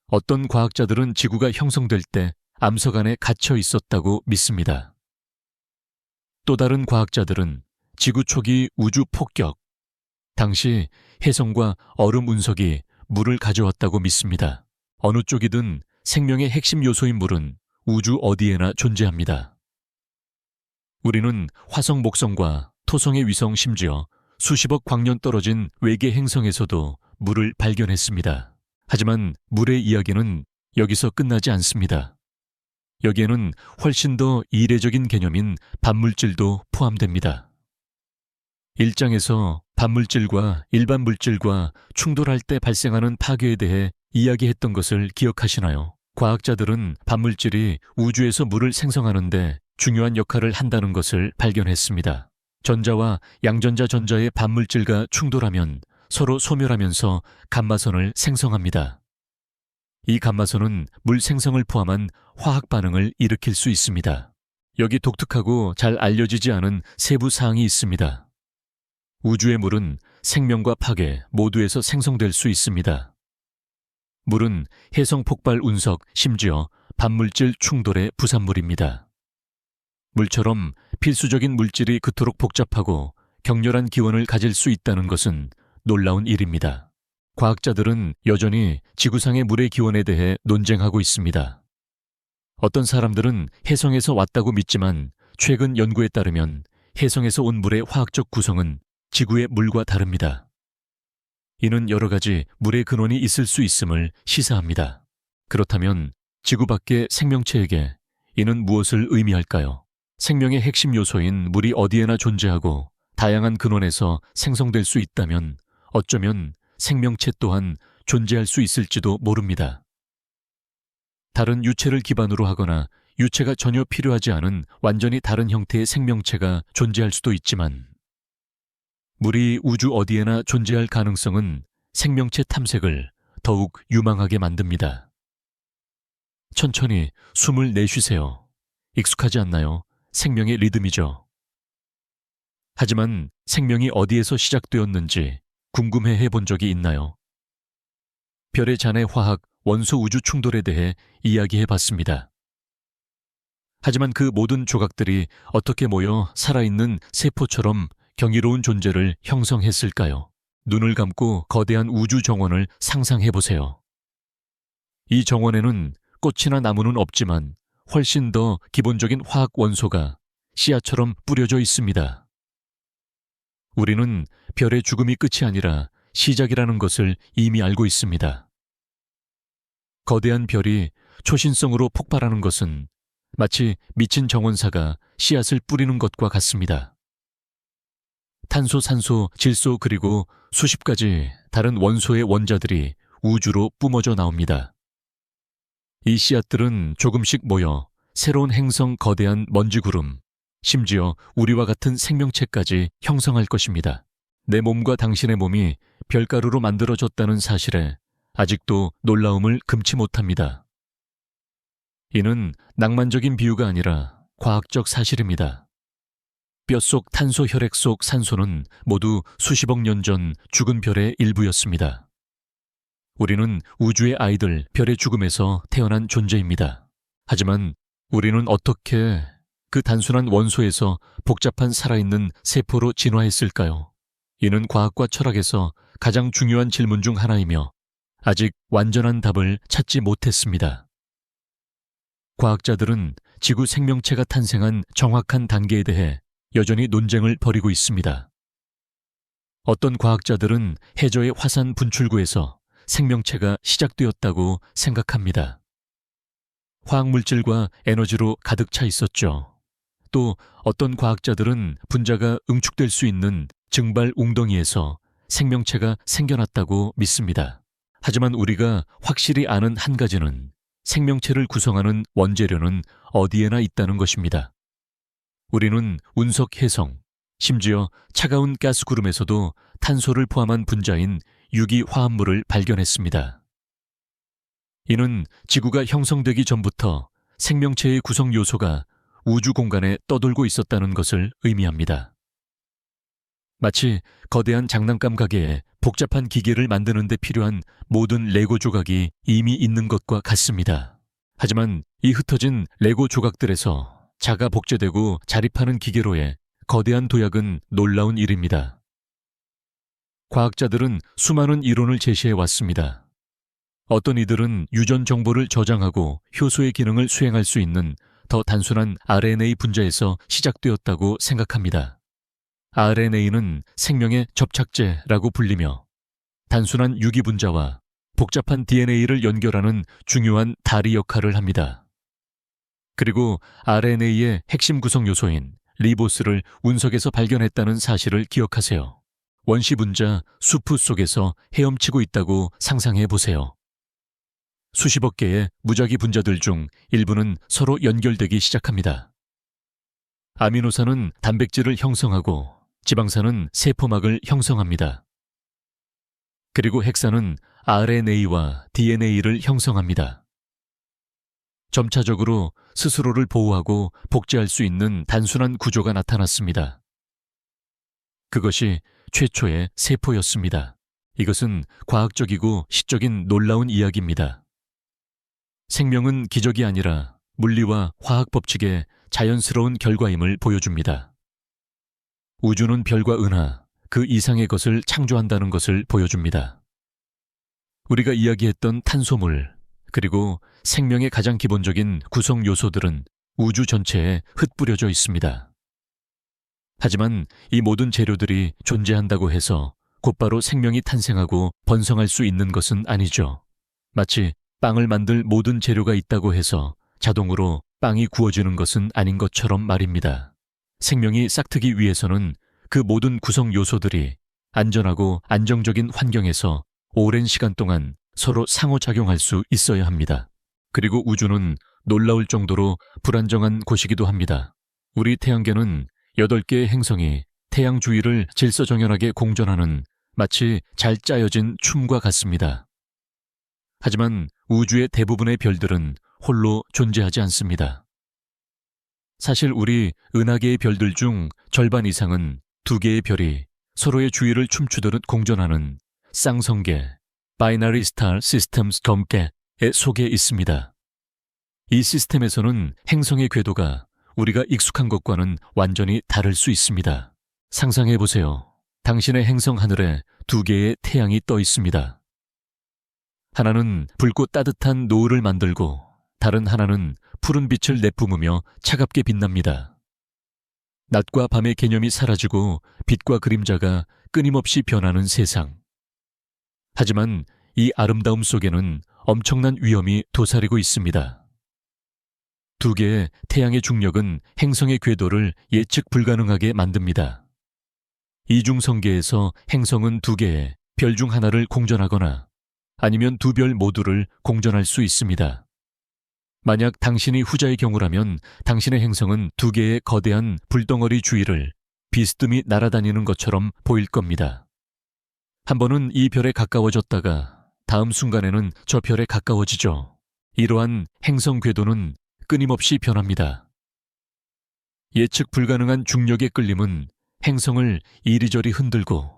어떤 과학자들은 지구가 형성될 때 암석 안에 갇혀 있었다고 믿습니다. 또 다른 과학자들은 지구 초기 우주 폭격, 당시 혜성과 얼음 운석이 물을 가져왔다고 믿습니다. 어느 쪽이든 생명의 핵심 요소인 물은 우주 어디에나 존재합니다. 우리는 화성 목성과 토성의 위성 심지어 수십억 광년 떨어진 외계 행성에서도 물을 발견했습니다. 하지만 물의 이야기는 여기서 끝나지 않습니다. 여기에는 훨씬 더 이례적인 개념인 반물질도 포함됩니다. 1장에서 반물질과 일반 물질과 충돌할 때 발생하는 파괴에 대해 이야기했던 것을 기억하시나요? 과학자들은 반물질이 우주에서 물을 생성하는데 중요한 역할을 한다는 것을 발견했습니다. 전자와 양전자 전자의 반물질과 충돌하면 서로 소멸하면서 감마선을 생성합니다. 이 감마선은 물 생성을 포함한 화학 반응을 일으킬 수 있습니다. 여기 독특하고 잘 알려지지 않은 세부 사항이 있습니다. 우주의 물은 생명과 파괴 모두에서 생성될 수 있습니다. 물은 해성 폭발 운석, 심지어 반물질 충돌의 부산물입니다. 물처럼 필수적인 물질이 그토록 복잡하고 격렬한 기원을 가질 수 있다는 것은 놀라운 일입니다. 과학자들은 여전히 지구상의 물의 기원에 대해 논쟁하고 있습니다. 어떤 사람들은 해성에서 왔다고 믿지만 최근 연구에 따르면 해성에서 온 물의 화학적 구성은 지구의 물과 다릅니다. 이는 여러 가지 물의 근원이 있을 수 있음을 시사합니다. 그렇다면 지구 밖의 생명체에게 이는 무엇을 의미할까요? 생명의 핵심 요소인 물이 어디에나 존재하고 다양한 근원에서 생성될 수 있다면 어쩌면 생명체 또한 존재할 수 있을지도 모릅니다. 다른 유체를 기반으로 하거나 유체가 전혀 필요하지 않은 완전히 다른 형태의 생명체가 존재할 수도 있지만 물이 우주 어디에나 존재할 가능성은 생명체 탐색을 더욱 유망하게 만듭니다. 천천히 숨을 내쉬세요. 익숙하지 않나요? 생명의 리듬이죠. 하지만 생명이 어디에서 시작되었는지 궁금해 본 적이 있나요? 별의 잔해 화학, 원소 우주 충돌에 대해 이야기해 봤습니다. 하지만 그 모든 조각들이 어떻게 모여 살아있는 세포처럼 경이로운 존재를 형성했을까요? 눈을 감고 거대한 우주 정원을 상상해 보세요. 이 정원에는 꽃이나 나무는 없지만 훨씬 더 기본적인 화학 원소가 씨앗처럼 뿌려져 있습니다. 우리는 별의 죽음이 끝이 아니라 시작이라는 것을 이미 알고 있습니다. 거대한 별이 초신성으로 폭발하는 것은 마치 미친 정원사가 씨앗을 뿌리는 것과 같습니다. 탄소, 산소, 질소 그리고 수십 가지 다른 원소의 원자들이 우주로 뿜어져 나옵니다. 이 씨앗들은 조금씩 모여 새로운 행성 거대한 먼지구름, 심지어 우리와 같은 생명체까지 형성할 것입니다. 내 몸과 당신의 몸이 별가루로 만들어졌다는 사실에 아직도 놀라움을 금치 못합니다. 이는 낭만적인 비유가 아니라 과학적 사실입니다. 뼛속 탄소 혈액 속 산소는 모두 수십억 년 전 죽은 별의 일부였습니다. 우리는 우주의 아이들, 별의 죽음에서 태어난 존재입니다. 하지만 우리는 어떻게 그 단순한 원소에서 복잡한 살아있는 세포로 진화했을까요? 이는 과학과 철학에서 가장 중요한 질문 중 하나이며 아직 완전한 답을 찾지 못했습니다. 과학자들은 지구 생명체가 탄생한 정확한 단계에 대해 여전히 논쟁을 벌이고 있습니다. 어떤 과학자들은 해저의 화산 분출구에서 생명체가 시작되었다고 생각합니다. 화학물질과 에너지로 가득 차 있었죠. 또 어떤 과학자들은 분자가 응축될 수 있는 증발 웅덩이에서 생명체가 생겨났다고 믿습니다. 하지만 우리가 확실히 아는 한 가지는 생명체를 구성하는 원재료는 어디에나 있다는 것입니다. 우리는 운석 해성, 심지어 차가운 가스 구름에서도 탄소를 포함한 분자인 유기 화합물을 발견했습니다. 이는 지구가 형성되기 전부터 생명체의 구성 요소가 우주 공간에 떠돌고 있었다는 것을 의미합니다. 마치 거대한 장난감 가게에 복잡한 기계를 만드는 데 필요한 모든 레고 조각이 이미 있는 것과 같습니다. 하지만 이 흩어진 레고 조각들에서 자가 복제되고 자립하는 기계로의 거대한 도약은 놀라운 일입니다. 과학자들은 수많은 이론을 제시해 왔습니다. 어떤 이들은 유전 정보를 저장하고 효소의 기능을 수행할 수 있는 더 단순한 RNA 분자에서 시작되었다고 생각합니다. RNA는 생명의 접착제라고 불리며 단순한 유기 분자와 복잡한 DNA를 연결하는 중요한 다리 역할을 합니다. 그리고 RNA의 핵심 구성 요소인 리보스를 운석에서 발견했다는 사실을 기억하세요. 원시 분자 수프 속에서 헤엄치고 있다고 상상해 보세요. 수십억 개의 무작위 분자들 중 일부는 서로 연결되기 시작합니다. 아미노산은 단백질을 형성하고 지방산은 세포막을 형성합니다. 그리고 핵산은 RNA와 DNA를 형성합니다. 점차적으로 스스로를 보호하고 복제할 수 있는 단순한 구조가 나타났습니다. 그것이 최초의 세포였습니다. 이것은 과학적이고 시적인 놀라운 이야기입니다. 생명은 기적이 아니라 물리와 화학 법칙의 자연스러운 결과임을 보여줍니다. 우주는 별과 은하, 그 이상의 것을 창조한다는 것을 보여줍니다. 우리가 이야기했던 탄소물, 그리고 생명의 가장 기본적인 구성 요소들은 우주 전체에 흩뿌려져 있습니다. 하지만 이 모든 재료들이 존재한다고 해서 곧바로 생명이 탄생하고 번성할 수 있는 것은 아니죠. 마치 빵을 만들 모든 재료가 있다고 해서 자동으로 빵이 구워지는 것은 아닌 것처럼 말입니다. 생명이 싹트기 위해서는 그 모든 구성 요소들이 안전하고 안정적인 환경에서 오랜 시간 동안 서로 상호작용할 수 있어야 합니다. 그리고 우주는 놀라울 정도로 불안정한 곳이기도 합니다. 우리 태양계는 8개의 행성이 태양 주위를 질서정연하게 공전하는 마치 잘 짜여진 춤과 같습니다. 하지만 우주의 대부분의 별들은 홀로 존재하지 않습니다. 사실 우리 은하계의 별들 중 절반 이상은 2개의 별이 서로의 주위를 춤추듯 공전하는 쌍성계, Binary Star Systems 검계의 속에 있습니다. 이 시스템에서는 행성의 궤도가 우리가 익숙한 것과는 완전히 다를 수 있습니다. 상상해보세요. 당신의 행성 하늘에 2개의 태양이 떠 있습니다. 하나는 붉고 따뜻한 노을을 만들고 다른 하나는 푸른 빛을 내뿜으며 차갑게 빛납니다. 낮과 밤의 개념이 사라지고 빛과 그림자가 끊임없이 변하는 세상. 하지만 이 아름다움 속에는 엄청난 위험이 도사리고 있습니다. 2개의 태양의 중력은 행성의 궤도를 예측 불가능하게 만듭니다. 이중성계에서 행성은 2개의 별 중 하나를 공전하거나 아니면 2별 모두를 공전할 수 있습니다. 만약 당신이 후자의 경우라면 당신의 행성은 2개의 거대한 불덩어리 주위를 비스듬히 날아다니는 것처럼 보일 겁니다. 한 번은 이 별에 가까워졌다가 다음 순간에는 저 별에 가까워지죠. 이러한 행성 궤도는 끊임없이 변합니다. 예측 불가능한 중력의 끌림은 행성을 이리저리 흔들고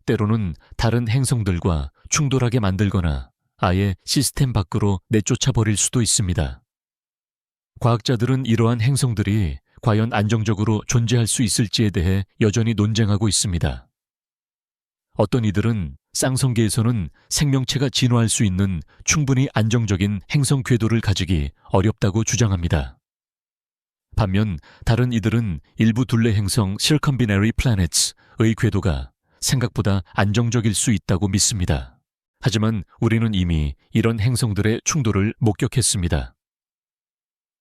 때로는 다른 행성들과 충돌하게 만들거나 아예 시스템 밖으로 내쫓아 버릴 수도 있습니다. 과학자들은 이러한 행성들이 과연 안정적으로 존재할 수 있을지에 대해 여전히 논쟁하고 있습니다. 어떤 이들은 쌍성계에서는 생명체가 진화할 수 있는 충분히 안정적인 행성 궤도를 가지기 어렵다고 주장합니다. 반면 다른 이들은 일부 둘레 행성 Circumbinary Planets의 궤도가 생각보다 안정적일 수 있다고 믿습니다. 하지만 우리는 이미 이런 행성들의 충돌을 목격했습니다.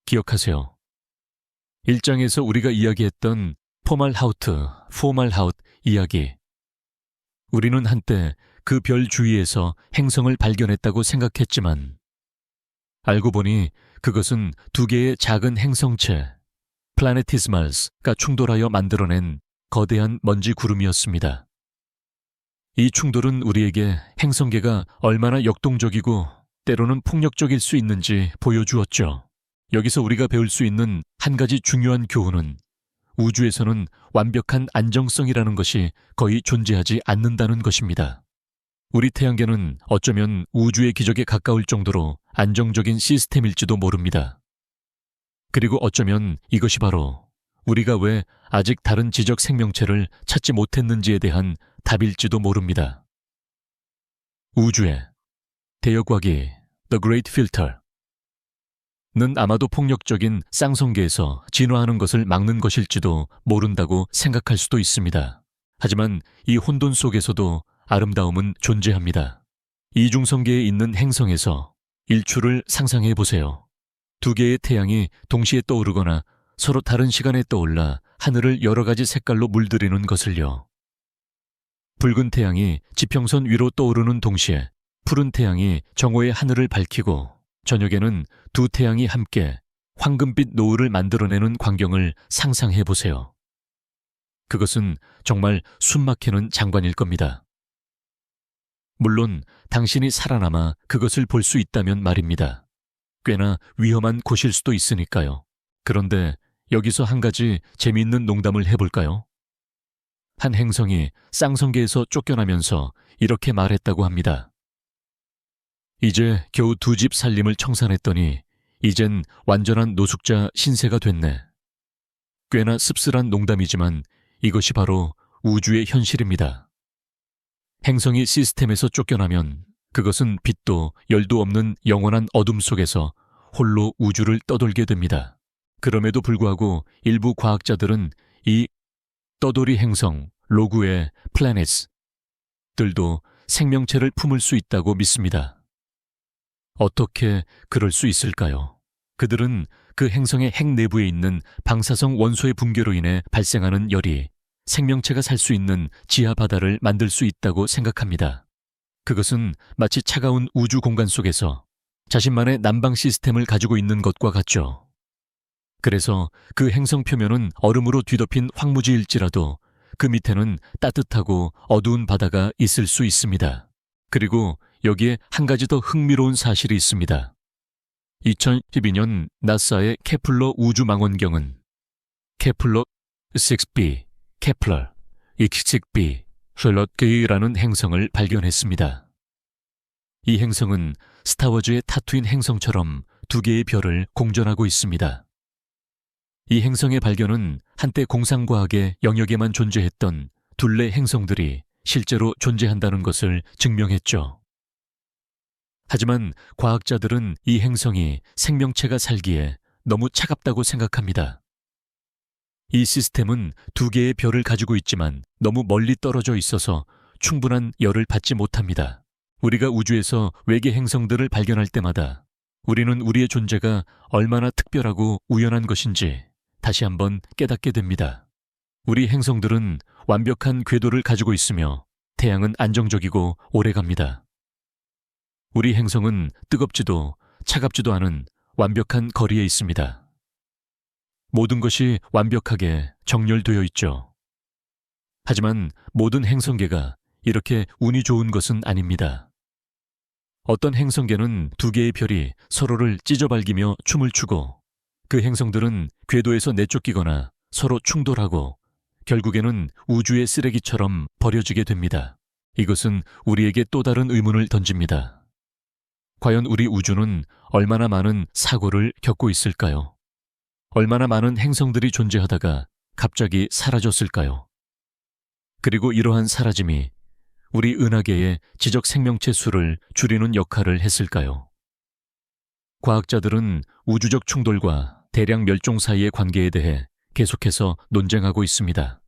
기억하세요. 1장에서 우리가 이야기했던 포말하우트 이야기. 우리는 한때 그 별 주위에서 행성을 발견했다고 생각했지만 알고 보니 그것은 2개의 작은 행성체 플라네티스말스가 충돌하여 만들어낸 거대한 먼지 구름이었습니다. 이 충돌은 우리에게 행성계가 얼마나 역동적이고 때로는 폭력적일 수 있는지 보여주었죠. 여기서 우리가 배울 수 있는 한 가지 중요한 교훈은 우주에서는 완벽한 안정성이라는 것이 거의 존재하지 않는다는 것입니다. 우리 태양계는 어쩌면 우주의 기적에 가까울 정도로 안정적인 시스템일지도 모릅니다. 그리고 어쩌면 이것이 바로 우리가 왜 아직 다른 지적 생명체를 찾지 못했는지에 대한 답일지도 모릅니다. 우주의 대역과기 The Great Filter 는 아마도 폭력적인 쌍성계에서 진화하는 것을 막는 것일지도 모른다고 생각할 수도 있습니다. 하지만 이 혼돈 속에서도 아름다움은 존재합니다. 이중성계에 있는 행성에서 일출을 상상해 보세요. 2개의 태양이 동시에 떠오르거나 서로 다른 시간에 떠올라 하늘을 여러 가지 색깔로 물들이는 것을요. 붉은 태양이 지평선 위로 떠오르는 동시에 푸른 태양이 정오의 하늘을 밝히고 저녁에는 2 태양이 함께 황금빛 노을을 만들어내는 광경을 상상해 보세요. 그것은 정말 숨막히는 장관일 겁니다. 물론 당신이 살아남아 그것을 볼 수 있다면 말입니다. 꽤나 위험한 곳일 수도 있으니까요. 그런데 여기서 한 가지 재미있는 농담을 해볼까요? 한 행성이 쌍성계에서 쫓겨나면서 이렇게 말했다고 합니다. 이제 겨우 2집 살림을 청산했더니 이젠 완전한 노숙자 신세가 됐네. 꽤나 씁쓸한 농담이지만 이것이 바로 우주의 현실입니다. 행성이 시스템에서 쫓겨나면 그것은 빛도 열도 없는 영원한 어둠 속에서 홀로 우주를 떠돌게 됩니다. 그럼에도 불구하고 일부 과학자들은 이 떠돌이 행성, 로그의 플래닛들도 생명체를 품을 수 있다고 믿습니다. 어떻게 그럴 수 있을까요? 그들은 그 행성의 핵 내부에 있는 방사성 원소의 붕괴로 인해 발생하는 열이 생명체가 살 수 있는 지하 바다를 만들 수 있다고 생각합니다. 그것은 마치 차가운 우주 공간 속에서 자신만의 난방 시스템을 가지고 있는 것과 같죠. 그래서 그 행성 표면은 얼음으로 뒤덮인 황무지일지라도 그 밑에는 따뜻하고 어두운 바다가 있을 수 있습니다. 그리고 여기에 한 가지 더 흥미로운 사실이 있습니다. 2012년 나사의 케플러 우주망원경은 케플러 6b, 케플러 XX-b, 셜럿기라는 행성을 발견했습니다. 이 행성은 스타워즈의 타투인 행성처럼 2개의 별을 공전하고 있습니다. 이 행성의 발견은 한때 공상과학의 영역에만 존재했던 둘레 행성들이 실제로 존재한다는 것을 증명했죠. 하지만 과학자들은 이 행성이 생명체가 살기에 너무 차갑다고 생각합니다. 이 시스템은 2개의 별을 가지고 있지만 너무 멀리 떨어져 있어서 충분한 열을 받지 못합니다. 우리가 우주에서 외계 행성들을 발견할 때마다 우리는 우리의 존재가 얼마나 특별하고 우연한 것인지 다시 한번 깨닫게 됩니다. 우리 행성들은 완벽한 궤도를 가지고 있으며 태양은 안정적이고 오래갑니다. 우리 행성은 뜨겁지도 차갑지도 않은 완벽한 거리에 있습니다. 모든 것이 완벽하게 정렬되어 있죠. 하지만 모든 행성계가 이렇게 운이 좋은 것은 아닙니다. 어떤 행성계는 2개의 별이 서로를 찢어발기며 춤을 추고 그 행성들은 궤도에서 내쫓기거나 서로 충돌하고 결국에는 우주의 쓰레기처럼 버려지게 됩니다. 이것은 우리에게 또 다른 의문을 던집니다. 과연 우리 우주는 얼마나 많은 사고를 겪고 있을까요? 얼마나 많은 행성들이 존재하다가 갑자기 사라졌을까요? 그리고 이러한 사라짐이 우리 은하계의 지적 생명체 수를 줄이는 역할을 했을까요? 과학자들은 우주적 충돌과 대량 멸종 사이의 관계에 대해 계속해서 논쟁하고 있습니다.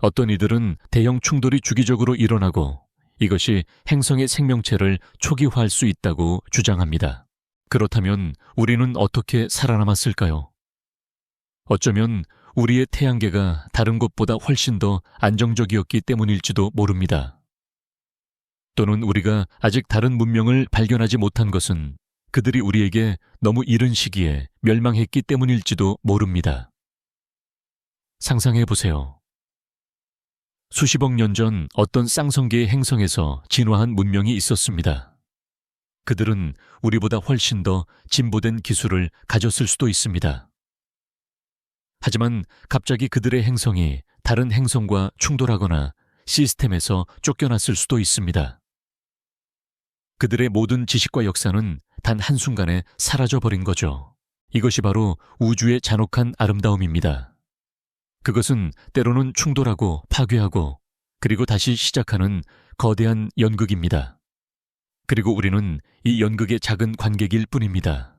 어떤 이들은 대형 충돌이 주기적으로 일어나고 이것이 행성의 생명체를 초기화할 수 있다고 주장합니다. 그렇다면 우리는 어떻게 살아남았을까요? 어쩌면 우리의 태양계가 다른 곳보다 훨씬 더 안정적이었기 때문일지도 모릅니다. 또는 우리가 아직 다른 문명을 발견하지 못한 것은 그들이 우리에게 너무 이른 시기에 멸망했기 때문일지도 모릅니다. 상상해 보세요. 수십억 년 전 어떤 쌍성계의 행성에서 진화한 문명이 있었습니다. 그들은 우리보다 훨씬 더 진보된 기술을 가졌을 수도 있습니다. 하지만 갑자기 그들의 행성이 다른 행성과 충돌하거나 시스템에서 쫓겨났을 수도 있습니다. 그들의 모든 지식과 역사는 단 한순간에 사라져버린 거죠. 이것이 바로 우주의 잔혹한 아름다움입니다. 그것은 때로는 충돌하고 파괴하고 그리고 다시 시작하는 거대한 연극입니다. 그리고 우리는 이 연극의 작은 관객일 뿐입니다.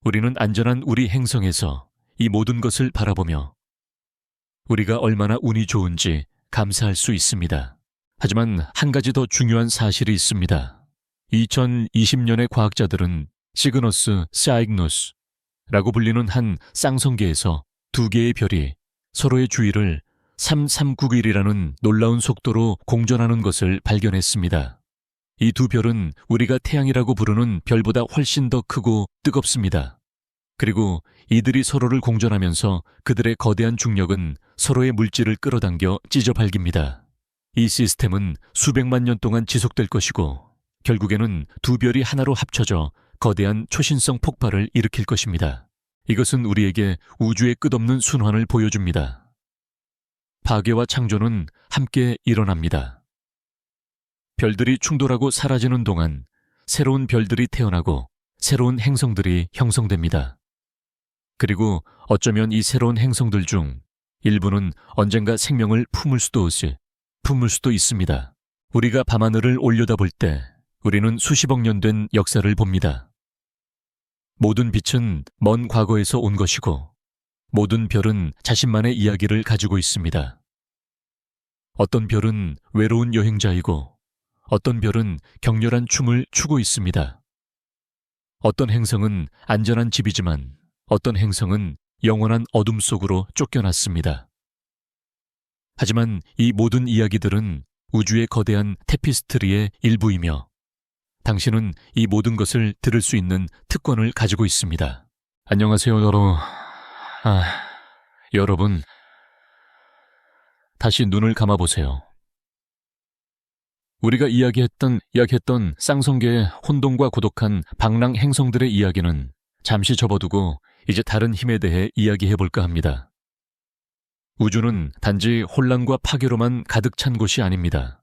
우리는 안전한 우리 행성에서 이 모든 것을 바라보며 우리가 얼마나 운이 좋은지 감사할 수 있습니다. 하지만 한 가지 더 중요한 사실이 있습니다. 2020년의 과학자들은 시그너스 사이그누스라고 불리는 한 쌍성계에서 2개의 별이 서로의 주위를 3391이라는 놀라운 속도로 공전하는 것을 발견했습니다. 이 2 별은 우리가 태양이라고 부르는 별보다 훨씬 더 크고 뜨겁습니다. 그리고 이들이 서로를 공전하면서 그들의 거대한 중력은 서로의 물질을 끌어당겨 찢어발깁니다. 이 시스템은 수백만 년 동안 지속될 것이고 결국에는 두 별이 하나로 합쳐져 거대한 초신성 폭발을 일으킬 것입니다. 이것은 우리에게 우주의 끝없는 순환을 보여줍니다. 파괴와 창조는 함께 일어납니다. 별들이 충돌하고 사라지는 동안 새로운 별들이 태어나고 새로운 행성들이 형성됩니다. 그리고 어쩌면 이 새로운 행성들 중 일부는 언젠가 생명을 품을 수도 있습니다. 우리가 밤하늘을 올려다볼 때 우리는 수십억 년 된 역사를 봅니다. 모든 빛은 먼 과거에서 온 것이고 모든 별은 자신만의 이야기를 가지고 있습니다. 어떤 별은 외로운 여행자이고 어떤 별은 격렬한 춤을 추고 있습니다. 어떤 행성은 안전한 집이지만 어떤 행성은 영원한 어둠 속으로 쫓겨났습니다. 하지만 이 모든 이야기들은 우주의 거대한 테피스트리의 일부이며 당신은 이 모든 것을 들을 수 있는 특권을 가지고 있습니다. 안녕하세요, 여러분. 다시 눈을 감아보세요. 우리가 이야기했던 쌍성계의 혼돈과 고독한 방랑 행성들의 이야기는 잠시 접어두고 이제 다른 힘에 대해 이야기해볼까 합니다. 우주는 단지 혼란과 파괴로만 가득 찬 곳이 아닙니다.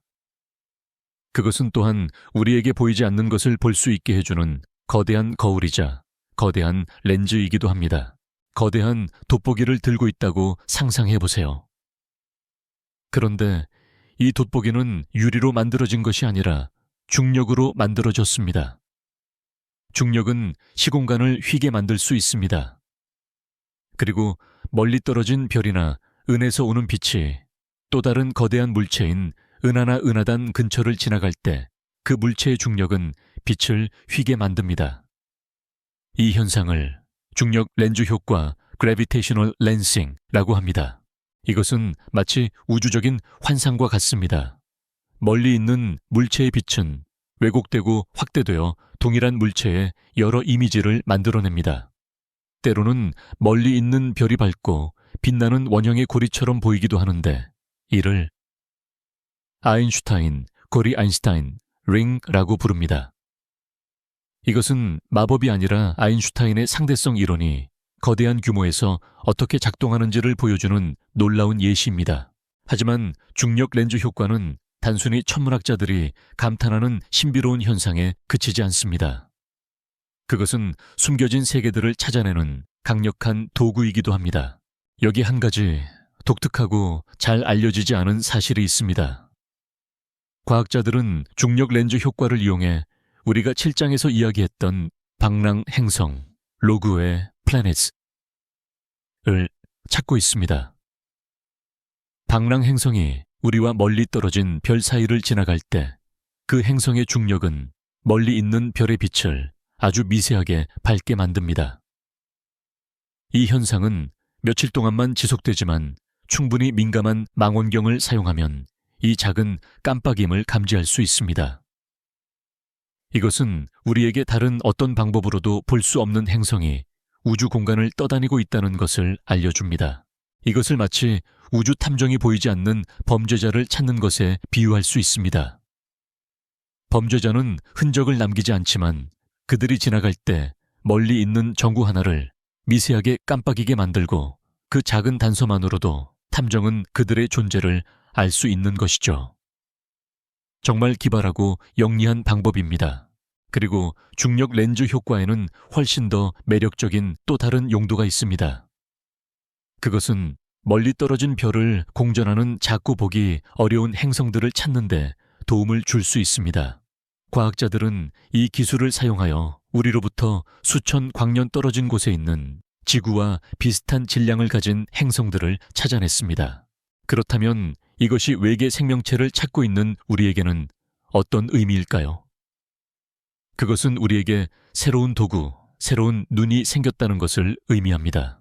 그것은 또한 우리에게 보이지 않는 것을 볼 수 있게 해주는 거대한 거울이자 거대한 렌즈이기도 합니다. 거대한 돋보기를 들고 있다고 상상해보세요. 그런데 이 돋보기는 유리로 만들어진 것이 아니라 중력으로 만들어졌습니다. 중력은 시공간을 휘게 만들 수 있습니다. 그리고 멀리 떨어진 별이나 은에서 오는 빛이 또 다른 거대한 물체인 은하나 은하단 근처를 지나갈 때 그 물체의 중력은 빛을 휘게 만듭니다. 이 현상을 중력 렌즈 효과 그래비테이셔널 렌싱이라고 합니다. 이것은 마치 우주적인 환상과 같습니다. 멀리 있는 물체의 빛은 왜곡되고 확대되어 동일한 물체의 여러 이미지를 만들어냅니다. 때로는 멀리 있는 별이 밝고 빛나는 원형의 고리처럼 보이기도 하는데 이를 아인슈타인, 고리 아인슈타인, 링라고 부릅니다. 이것은 마법이 아니라 아인슈타인의 상대성 이론이 거대한 규모에서 어떻게 작동하는지를 보여주는 놀라운 예시입니다. 하지만 중력 렌즈 효과는 단순히 천문학자들이 감탄하는 신비로운 현상에 그치지 않습니다. 그것은 숨겨진 세계들을 찾아내는 강력한 도구이기도 합니다. 여기 한 가지 독특하고 잘 알려지지 않은 사실이 있습니다. 과학자들은 중력 렌즈 효과를 이용해 우리가 7장에서 이야기했던 방랑 행성, 로그의 플래닛을 찾고 있습니다. 방랑 행성이 우리와 멀리 떨어진 별 사이를 지나갈 때 그 행성의 중력은 멀리 있는 별의 빛을 아주 미세하게 밝게 만듭니다. 이 현상은 며칠 동안만 지속되지만 충분히 민감한 망원경을 사용하면 이 작은 깜빡임을 감지할 수 있습니다. 이것은 우리에게 다른 어떤 방법으로도 볼 수 없는 행성이 우주 공간을 떠다니고 있다는 것을 알려줍니다. 이것을 마치 우주 탐정이 보이지 않는 범죄자를 찾는 것에 비유할 수 있습니다. 범죄자는 흔적을 남기지 않지만 그들이 지나갈 때 멀리 있는 전구 하나를 미세하게 깜빡이게 만들고 그 작은 단서만으로도 탐정은 그들의 존재를 알 수 있는 것이죠. 정말 기발하고 영리한 방법입니다. 그리고 중력 렌즈 효과에는 훨씬 더 매력적인 또 다른 용도가 있습니다. 그것은 멀리 떨어진 별을 공전하는 작고 보기 어려운 행성들을 찾는 데 도움을 줄 수 있습니다. 과학자들은 이 기술을 사용하여 우리로부터 수천 광년 떨어진 곳에 있는 지구와 비슷한 질량을 가진 행성들을 찾아냈습니다. 그렇다면 이것이 외계 생명체를 찾고 있는 우리에게는 어떤 의미일까요? 그것은 우리에게 새로운 도구, 새로운 눈이 생겼다는 것을 의미합니다.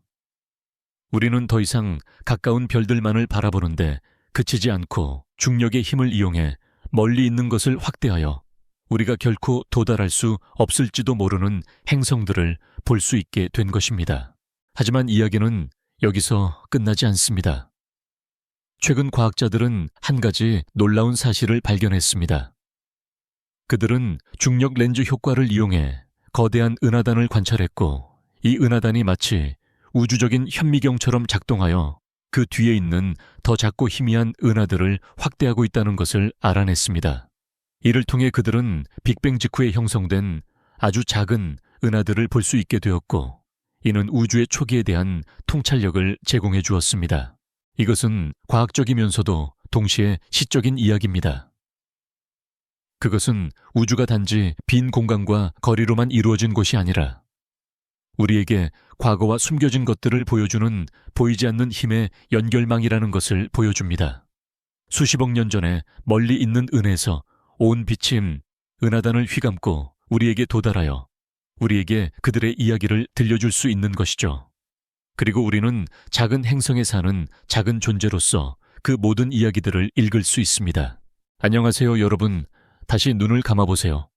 우리는 더 이상 가까운 별들만을 바라보는데 그치지 않고 중력의 힘을 이용해 멀리 있는 것을 확대하여 우리가 결코 도달할 수 없을지도 모르는 행성들을 볼 수 있게 된 것입니다. 하지만 이야기는 여기서 끝나지 않습니다. 최근 과학자들은 한 가지 놀라운 사실을 발견했습니다. 그들은 중력 렌즈 효과를 이용해 거대한 은하단을 관찰했고, 이 은하단이 마치 우주적인 현미경처럼 작동하여 그 뒤에 있는 더 작고 희미한 은하들을 확대하고 있다는 것을 알아냈습니다. 이를 통해 그들은 빅뱅 직후에 형성된 아주 작은 은하들을 볼 수 있게 되었고, 이는 우주의 초기에 대한 통찰력을 제공해 주었습니다. 이것은 과학적이면서도 동시에 시적인 이야기입니다. 그것은 우주가 단지 빈 공간과 거리로만 이루어진 곳이 아니라 우리에게 과거와 숨겨진 것들을 보여주는 보이지 않는 힘의 연결망이라는 것을 보여줍니다. 수십억 년 전에 멀리 있는 은에서 온 빛이 은하단을 휘감고 우리에게 도달하여 우리에게 그들의 이야기를 들려줄 수 있는 것이죠. 그리고 우리는 작은 행성에 사는 작은 존재로서 그 모든 이야기들을 읽을 수 있습니다. 안녕하세요, 여러분. 다시 눈을 감아보세요.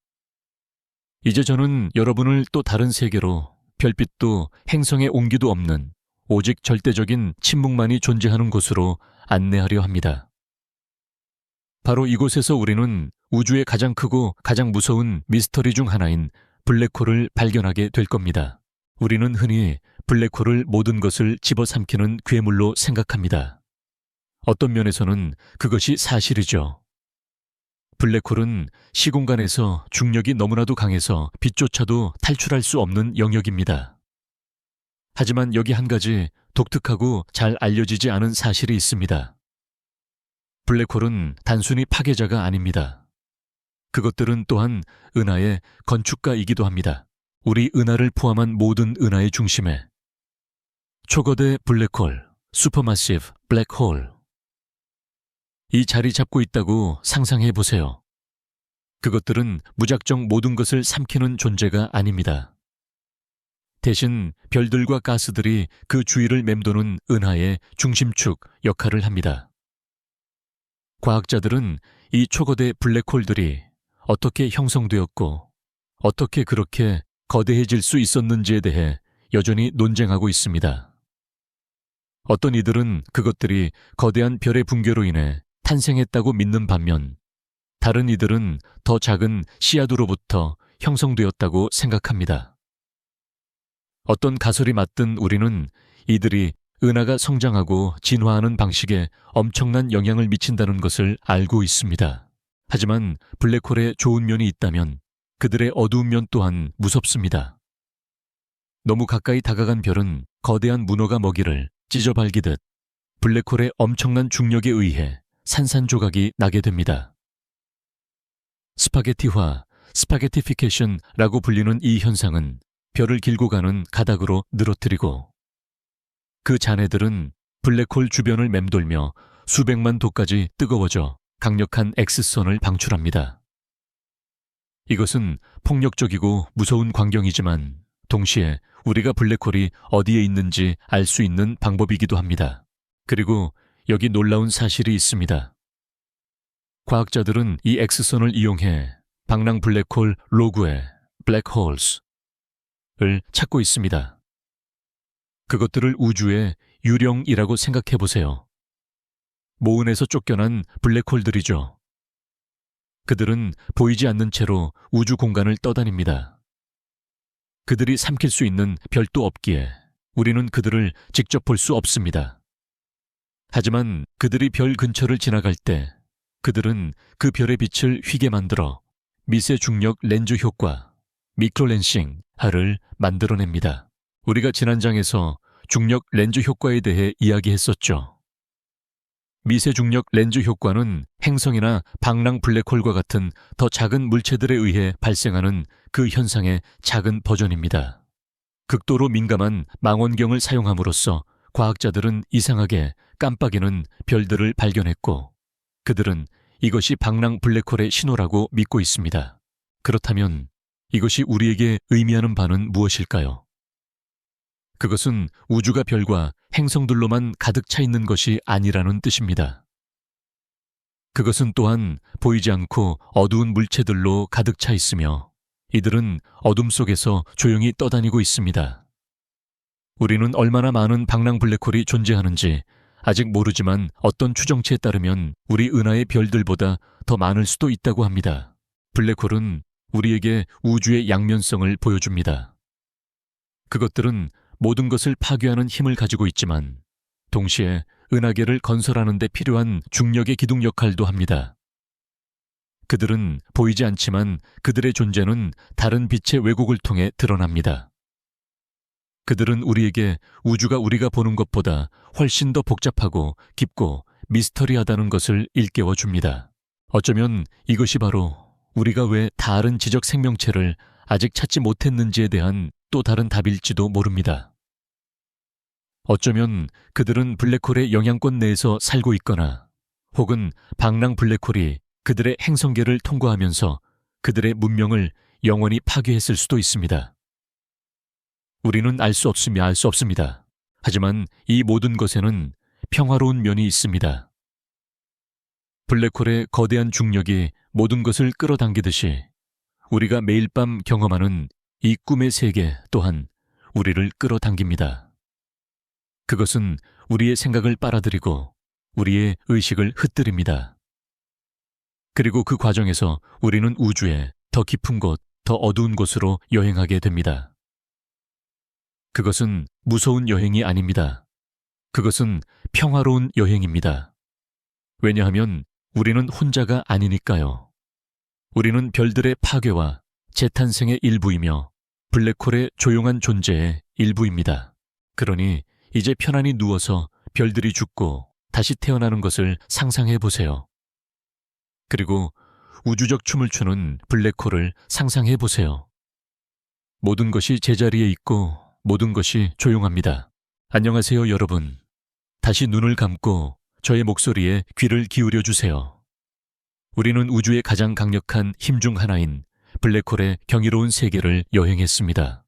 이제 저는 여러분을 또 다른 세계로, 별빛도 행성의 온기도 없는 오직 절대적인 침묵만이 존재하는 곳으로 안내하려 합니다. 바로 이곳에서 우리는 우주의 가장 크고 가장 무서운 미스터리 중 하나인 블랙홀을 발견하게 될 겁니다. 우리는 흔히 블랙홀을 모든 것을 집어삼키는 괴물로 생각합니다. 어떤 면에서는 그것이 사실이죠. 블랙홀은 시공간에서 중력이 너무나도 강해서 빛조차도 탈출할 수 없는 영역입니다. 하지만 여기 한 가지 독특하고 잘 알려지지 않은 사실이 있습니다. 블랙홀은 단순히 파괴자가 아닙니다. 그것들은 또한 은하의 건축가이기도 합니다. 우리 은하를 포함한 모든 은하의 중심에 초거대 블랙홀, 슈퍼마시브 블랙홀, 이 자리 잡고 있다고 상상해 보세요. 그것들은 무작정 모든 것을 삼키는 존재가 아닙니다. 대신 별들과 가스들이 그 주위를 맴도는 은하의 중심축 역할을 합니다. 과학자들은 이 초거대 블랙홀들이 어떻게 형성되었고 어떻게 그렇게 거대해질 수 있었는지에 대해 여전히 논쟁하고 있습니다. 어떤 이들은 그것들이 거대한 별의 붕괴로 인해 탄생했다고 믿는 반면, 다른 이들은 더 작은 씨앗으로부터 형성되었다고 생각합니다. 어떤 가설이 맞든 우리는 이들이 은하가 성장하고 진화하는 방식에 엄청난 영향을 미친다는 것을 알고 있습니다. 하지만 블랙홀에 좋은 면이 있다면 그들의 어두운 면 또한 무섭습니다. 너무 가까이 다가간 별은 거대한 문어가 먹이를 찢어발기듯 블랙홀의 엄청난 중력에 의해 산산조각이 나게 됩니다. 스파게티화, 스파게티피케이션라고 불리는 이 현상은 별을 길고 가는 가닥으로 늘어뜨리고 그 잔해들은 블랙홀 주변을 맴돌며 수백만 도까지 뜨거워져 강력한 X선을 방출합니다. 이것은 폭력적이고 무서운 광경이지만 동시에 우리가 블랙홀이 어디에 있는지 알 수 있는 방법이기도 합니다. 그리고 여기 놀라운 사실이 있습니다. 과학자들은 이 X선을 이용해 방랑 블랙홀 로그의 블랙홀스를 찾고 있습니다. 그것들을 우주의 유령이라고 생각해 보세요. 모은에서 쫓겨난 블랙홀들이죠. 그들은 보이지 않는 채로 우주 공간을 떠다닙니다. 그들이 삼킬 수 있는 별도 없기에 우리는 그들을 직접 볼 수 없습니다. 하지만 그들이 별 근처를 지나갈 때 그들은 그 별의 빛을 휘게 만들어 미세 중력 렌즈 효과, 미크로렌싱을 만들어냅니다. 우리가 지난 장에서 중력 렌즈 효과에 대해 이야기했었죠. 미세 중력 렌즈 효과는 행성이나 방랑 블랙홀과 같은 더 작은 물체들에 의해 발생하는 그 현상의 작은 버전입니다. 극도로 민감한 망원경을 사용함으로써 과학자들은 이상하게 깜빡이는 별들을 발견했고 그들은 이것이 방랑 블랙홀의 신호라고 믿고 있습니다. 그렇다면 이것이 우리에게 의미하는 바는 무엇일까요? 그것은 우주가 별과 행성들로만 가득 차 있는 것이 아니라는 뜻입니다. 그것은 또한 보이지 않고 어두운 물체들로 가득 차 있으며 이들은 어둠 속에서 조용히 떠다니고 있습니다. 우리는 얼마나 많은 방랑 블랙홀이 존재하는지 아직 모르지만 어떤 추정치에 따르면 우리 은하의 별들보다 더 많을 수도 있다고 합니다. 블랙홀은 우리에게 우주의 양면성을 보여줍니다. 그것들은 모든 것을 파괴하는 힘을 가지고 있지만 동시에 은하계를 건설하는 데 필요한 중력의 기둥 역할도 합니다. 그들은 보이지 않지만 그들의 존재는 다른 빛의 왜곡을 통해 드러납니다. 그들은 우리에게 우주가 우리가 보는 것보다 훨씬 더 복잡하고 깊고 미스터리하다는 것을 일깨워 줍니다. 어쩌면 이것이 바로 우리가 왜 다른 지적 생명체를 아직 찾지 못했는지에 대한 또 다른 답일지도 모릅니다. 어쩌면 그들은 블랙홀의 영향권 내에서 살고 있거나 혹은 방랑 블랙홀이 그들의 행성계를 통과하면서 그들의 문명을 영원히 파괴했을 수도 있습니다. 우리는 알 수 없습니다. 하지만 이 모든 것에는 평화로운 면이 있습니다. 블랙홀의 거대한 중력이 모든 것을 끌어당기듯이 우리가 매일 밤 경험하는 이 꿈의 세계 또한 우리를 끌어당깁니다. 그것은 우리의 생각을 빨아들이고 우리의 의식을 흩뜨립니다. 그리고 그 과정에서 우리는 우주의 더 깊은 곳, 더 어두운 곳으로 여행하게 됩니다. 그것은 무서운 여행이 아닙니다. 그것은 평화로운 여행입니다. 왜냐하면 우리는 혼자가 아니니까요. 우리는 별들의 파괴와 재탄생의 일부이며 블랙홀의 조용한 존재의 일부입니다. 그러니 이제 편안히 누워서 별들이 죽고 다시 태어나는 것을 상상해 보세요. 그리고 우주적 춤을 추는 블랙홀을 상상해 보세요. 모든 것이 제자리에 있고 모든 것이 조용합니다. 안녕하세요, 여러분. 다시 눈을 감고 저의 목소리에 귀를 기울여 주세요. 우리는 우주의 가장 강력한 힘 중 하나인 블랙홀의 경이로운 세계를 여행했습니다.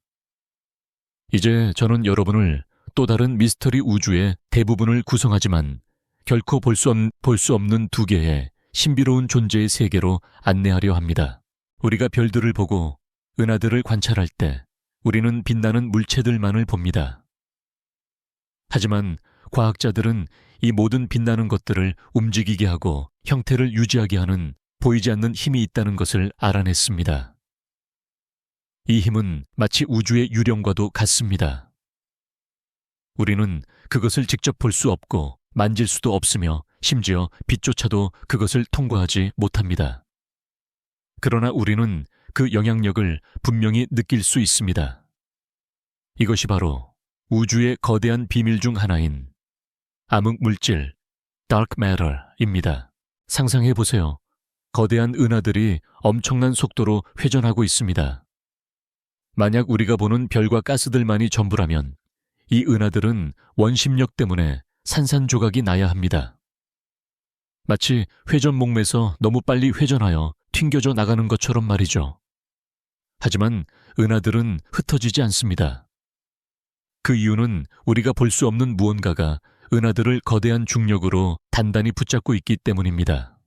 이제 저는 여러분을 또 다른 미스터리 우주의 대부분을 구성하지만 결코 볼 수 없는 두 개의 신비로운 존재의 세계로 안내하려 합니다. 우리가 별들을 보고 은하들을 관찰할 때 우리는 빛나는 물체들만을 봅니다. 하지만 과학자들은 이 모든 빛나는 것들을 움직이게 하고 형태를 유지하게 하는 보이지 않는 힘이 있다는 것을 알아냈습니다. 이 힘은 마치 우주의 유령과도 같습니다. 우리는 그것을 직접 볼 수 없고 만질 수도 없으며 심지어 빛조차도 그것을 통과하지 못합니다. 그러나 우리는 그 영향력을 분명히 느낄 수 있습니다. 이것이 바로 우주의 거대한 비밀 중 하나인 암흑 물질, Dark Matter입니다. 상상해 보세요. 거대한 은하들이 엄청난 속도로 회전하고 있습니다. 만약 우리가 보는 별과 가스들만이 전부라면 이 은하들은 원심력 때문에 산산조각이 나야 합니다. 마치 회전 목매서 너무 빨리 회전하여 튕겨져 나가는 것처럼 말이죠. 하지만 은하들은 흩어지지 않습니다. 그 이유는 우리가 볼 수 없는 무언가가 은하들을 거대한 중력으로 단단히 붙잡고 있기 때문입니다.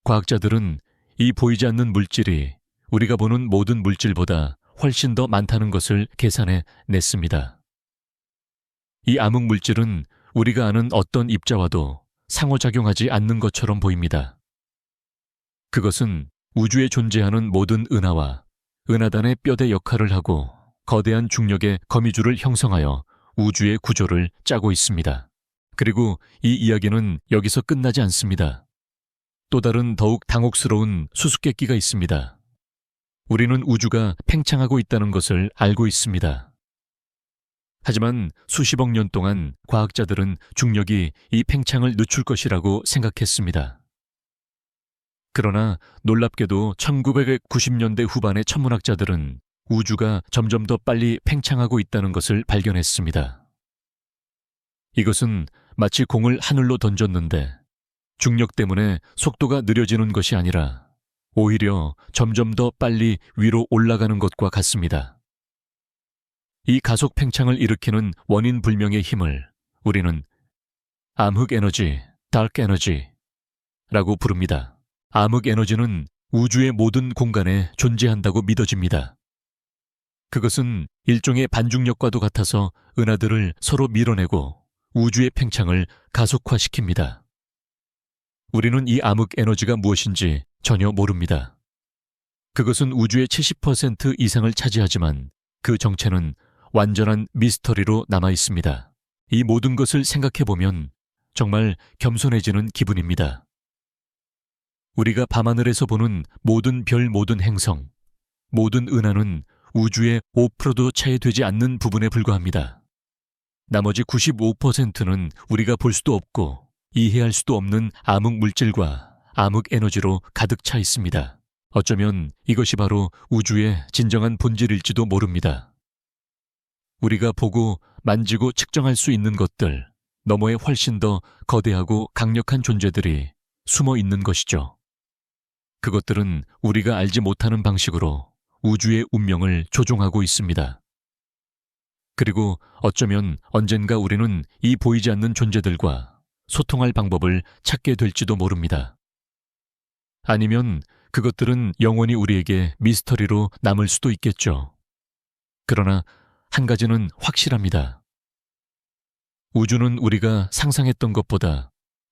과학자들은 이 보이지 않는 물질이 우리가 보는 모든 물질보다 훨씬 더 많다는 것을 계산해 냈습니다. 이 암흑 물질은 우리가 아는 어떤 입자와도 상호작용하지 않는 것처럼 보입니다. 그것은 우주에 존재하는 모든 은하와 은하단의 뼈대 역할을 하고 거대한 중력의 거미줄을 형성하여 우주의 구조를 짜고 있습니다. 그리고 이 이야기는 여기서 끝나지 않습니다. 또 다른 더욱 당혹스러운 수수께끼가 있습니다. 우리는 우주가 팽창하고 있다는 것을 알고 있습니다. 하지만 수십억 년 동안 과학자들은 중력이 이 팽창을 늦출 것이라고 생각했습니다. 그러나 놀랍게도 1990년대 후반의 천문학자들은 우주가 점점 더 빨리 팽창하고 있다는 것을 발견했습니다. 이것은 마치 공을 하늘로 던졌는데 중력 때문에 속도가 느려지는 것이 아니라 오히려 점점 더 빨리 위로 올라가는 것과 같습니다. 이 가속 팽창을 일으키는 원인 불명의 힘을 우리는 암흑 에너지, 다크 에너지라고 부릅니다. 암흑 에너지는 우주의 모든 공간에 존재한다고 믿어집니다. 그것은 일종의 반중력과도 같아서 은하들을 서로 밀어내고 우주의 팽창을 가속화시킵니다. 우리는 이 암흑 에너지가 무엇인지 전혀 모릅니다. 그것은 우주의 70% 이상을 차지하지만 그 정체는 완전한 미스터리로 남아 있습니다. 이 모든 것을 생각해보면 정말 겸손해지는 기분입니다. 우리가 밤하늘에서 보는 모든 별, 모든 행성, 모든 은하는 우주의 5%도 차이되지 않는 부분에 불과합니다. 나머지 95%는 우리가 볼 수도 없고 이해할 수도 없는 암흑 물질과 암흑 에너지로 가득 차 있습니다. 어쩌면 이것이 바로 우주의 진정한 본질일지도 모릅니다. 우리가 보고 만지고 측정할 수 있는 것들 너머에 훨씬 더 거대하고 강력한 존재들이 숨어 있는 것이죠. 그것들은 우리가 알지 못하는 방식으로 우주의 운명을 조종하고 있습니다. 그리고 어쩌면 언젠가 우리는 이 보이지 않는 존재들과 소통할 방법을 찾게 될지도 모릅니다. 아니면 그것들은 영원히 우리에게 미스터리로 남을 수도 있겠죠. 그러나 한 가지는 확실합니다. 우주는 우리가 상상했던 것보다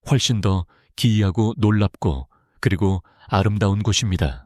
훨씬 더 기이하고 놀랍고 그리고 아름다운 곳입니다.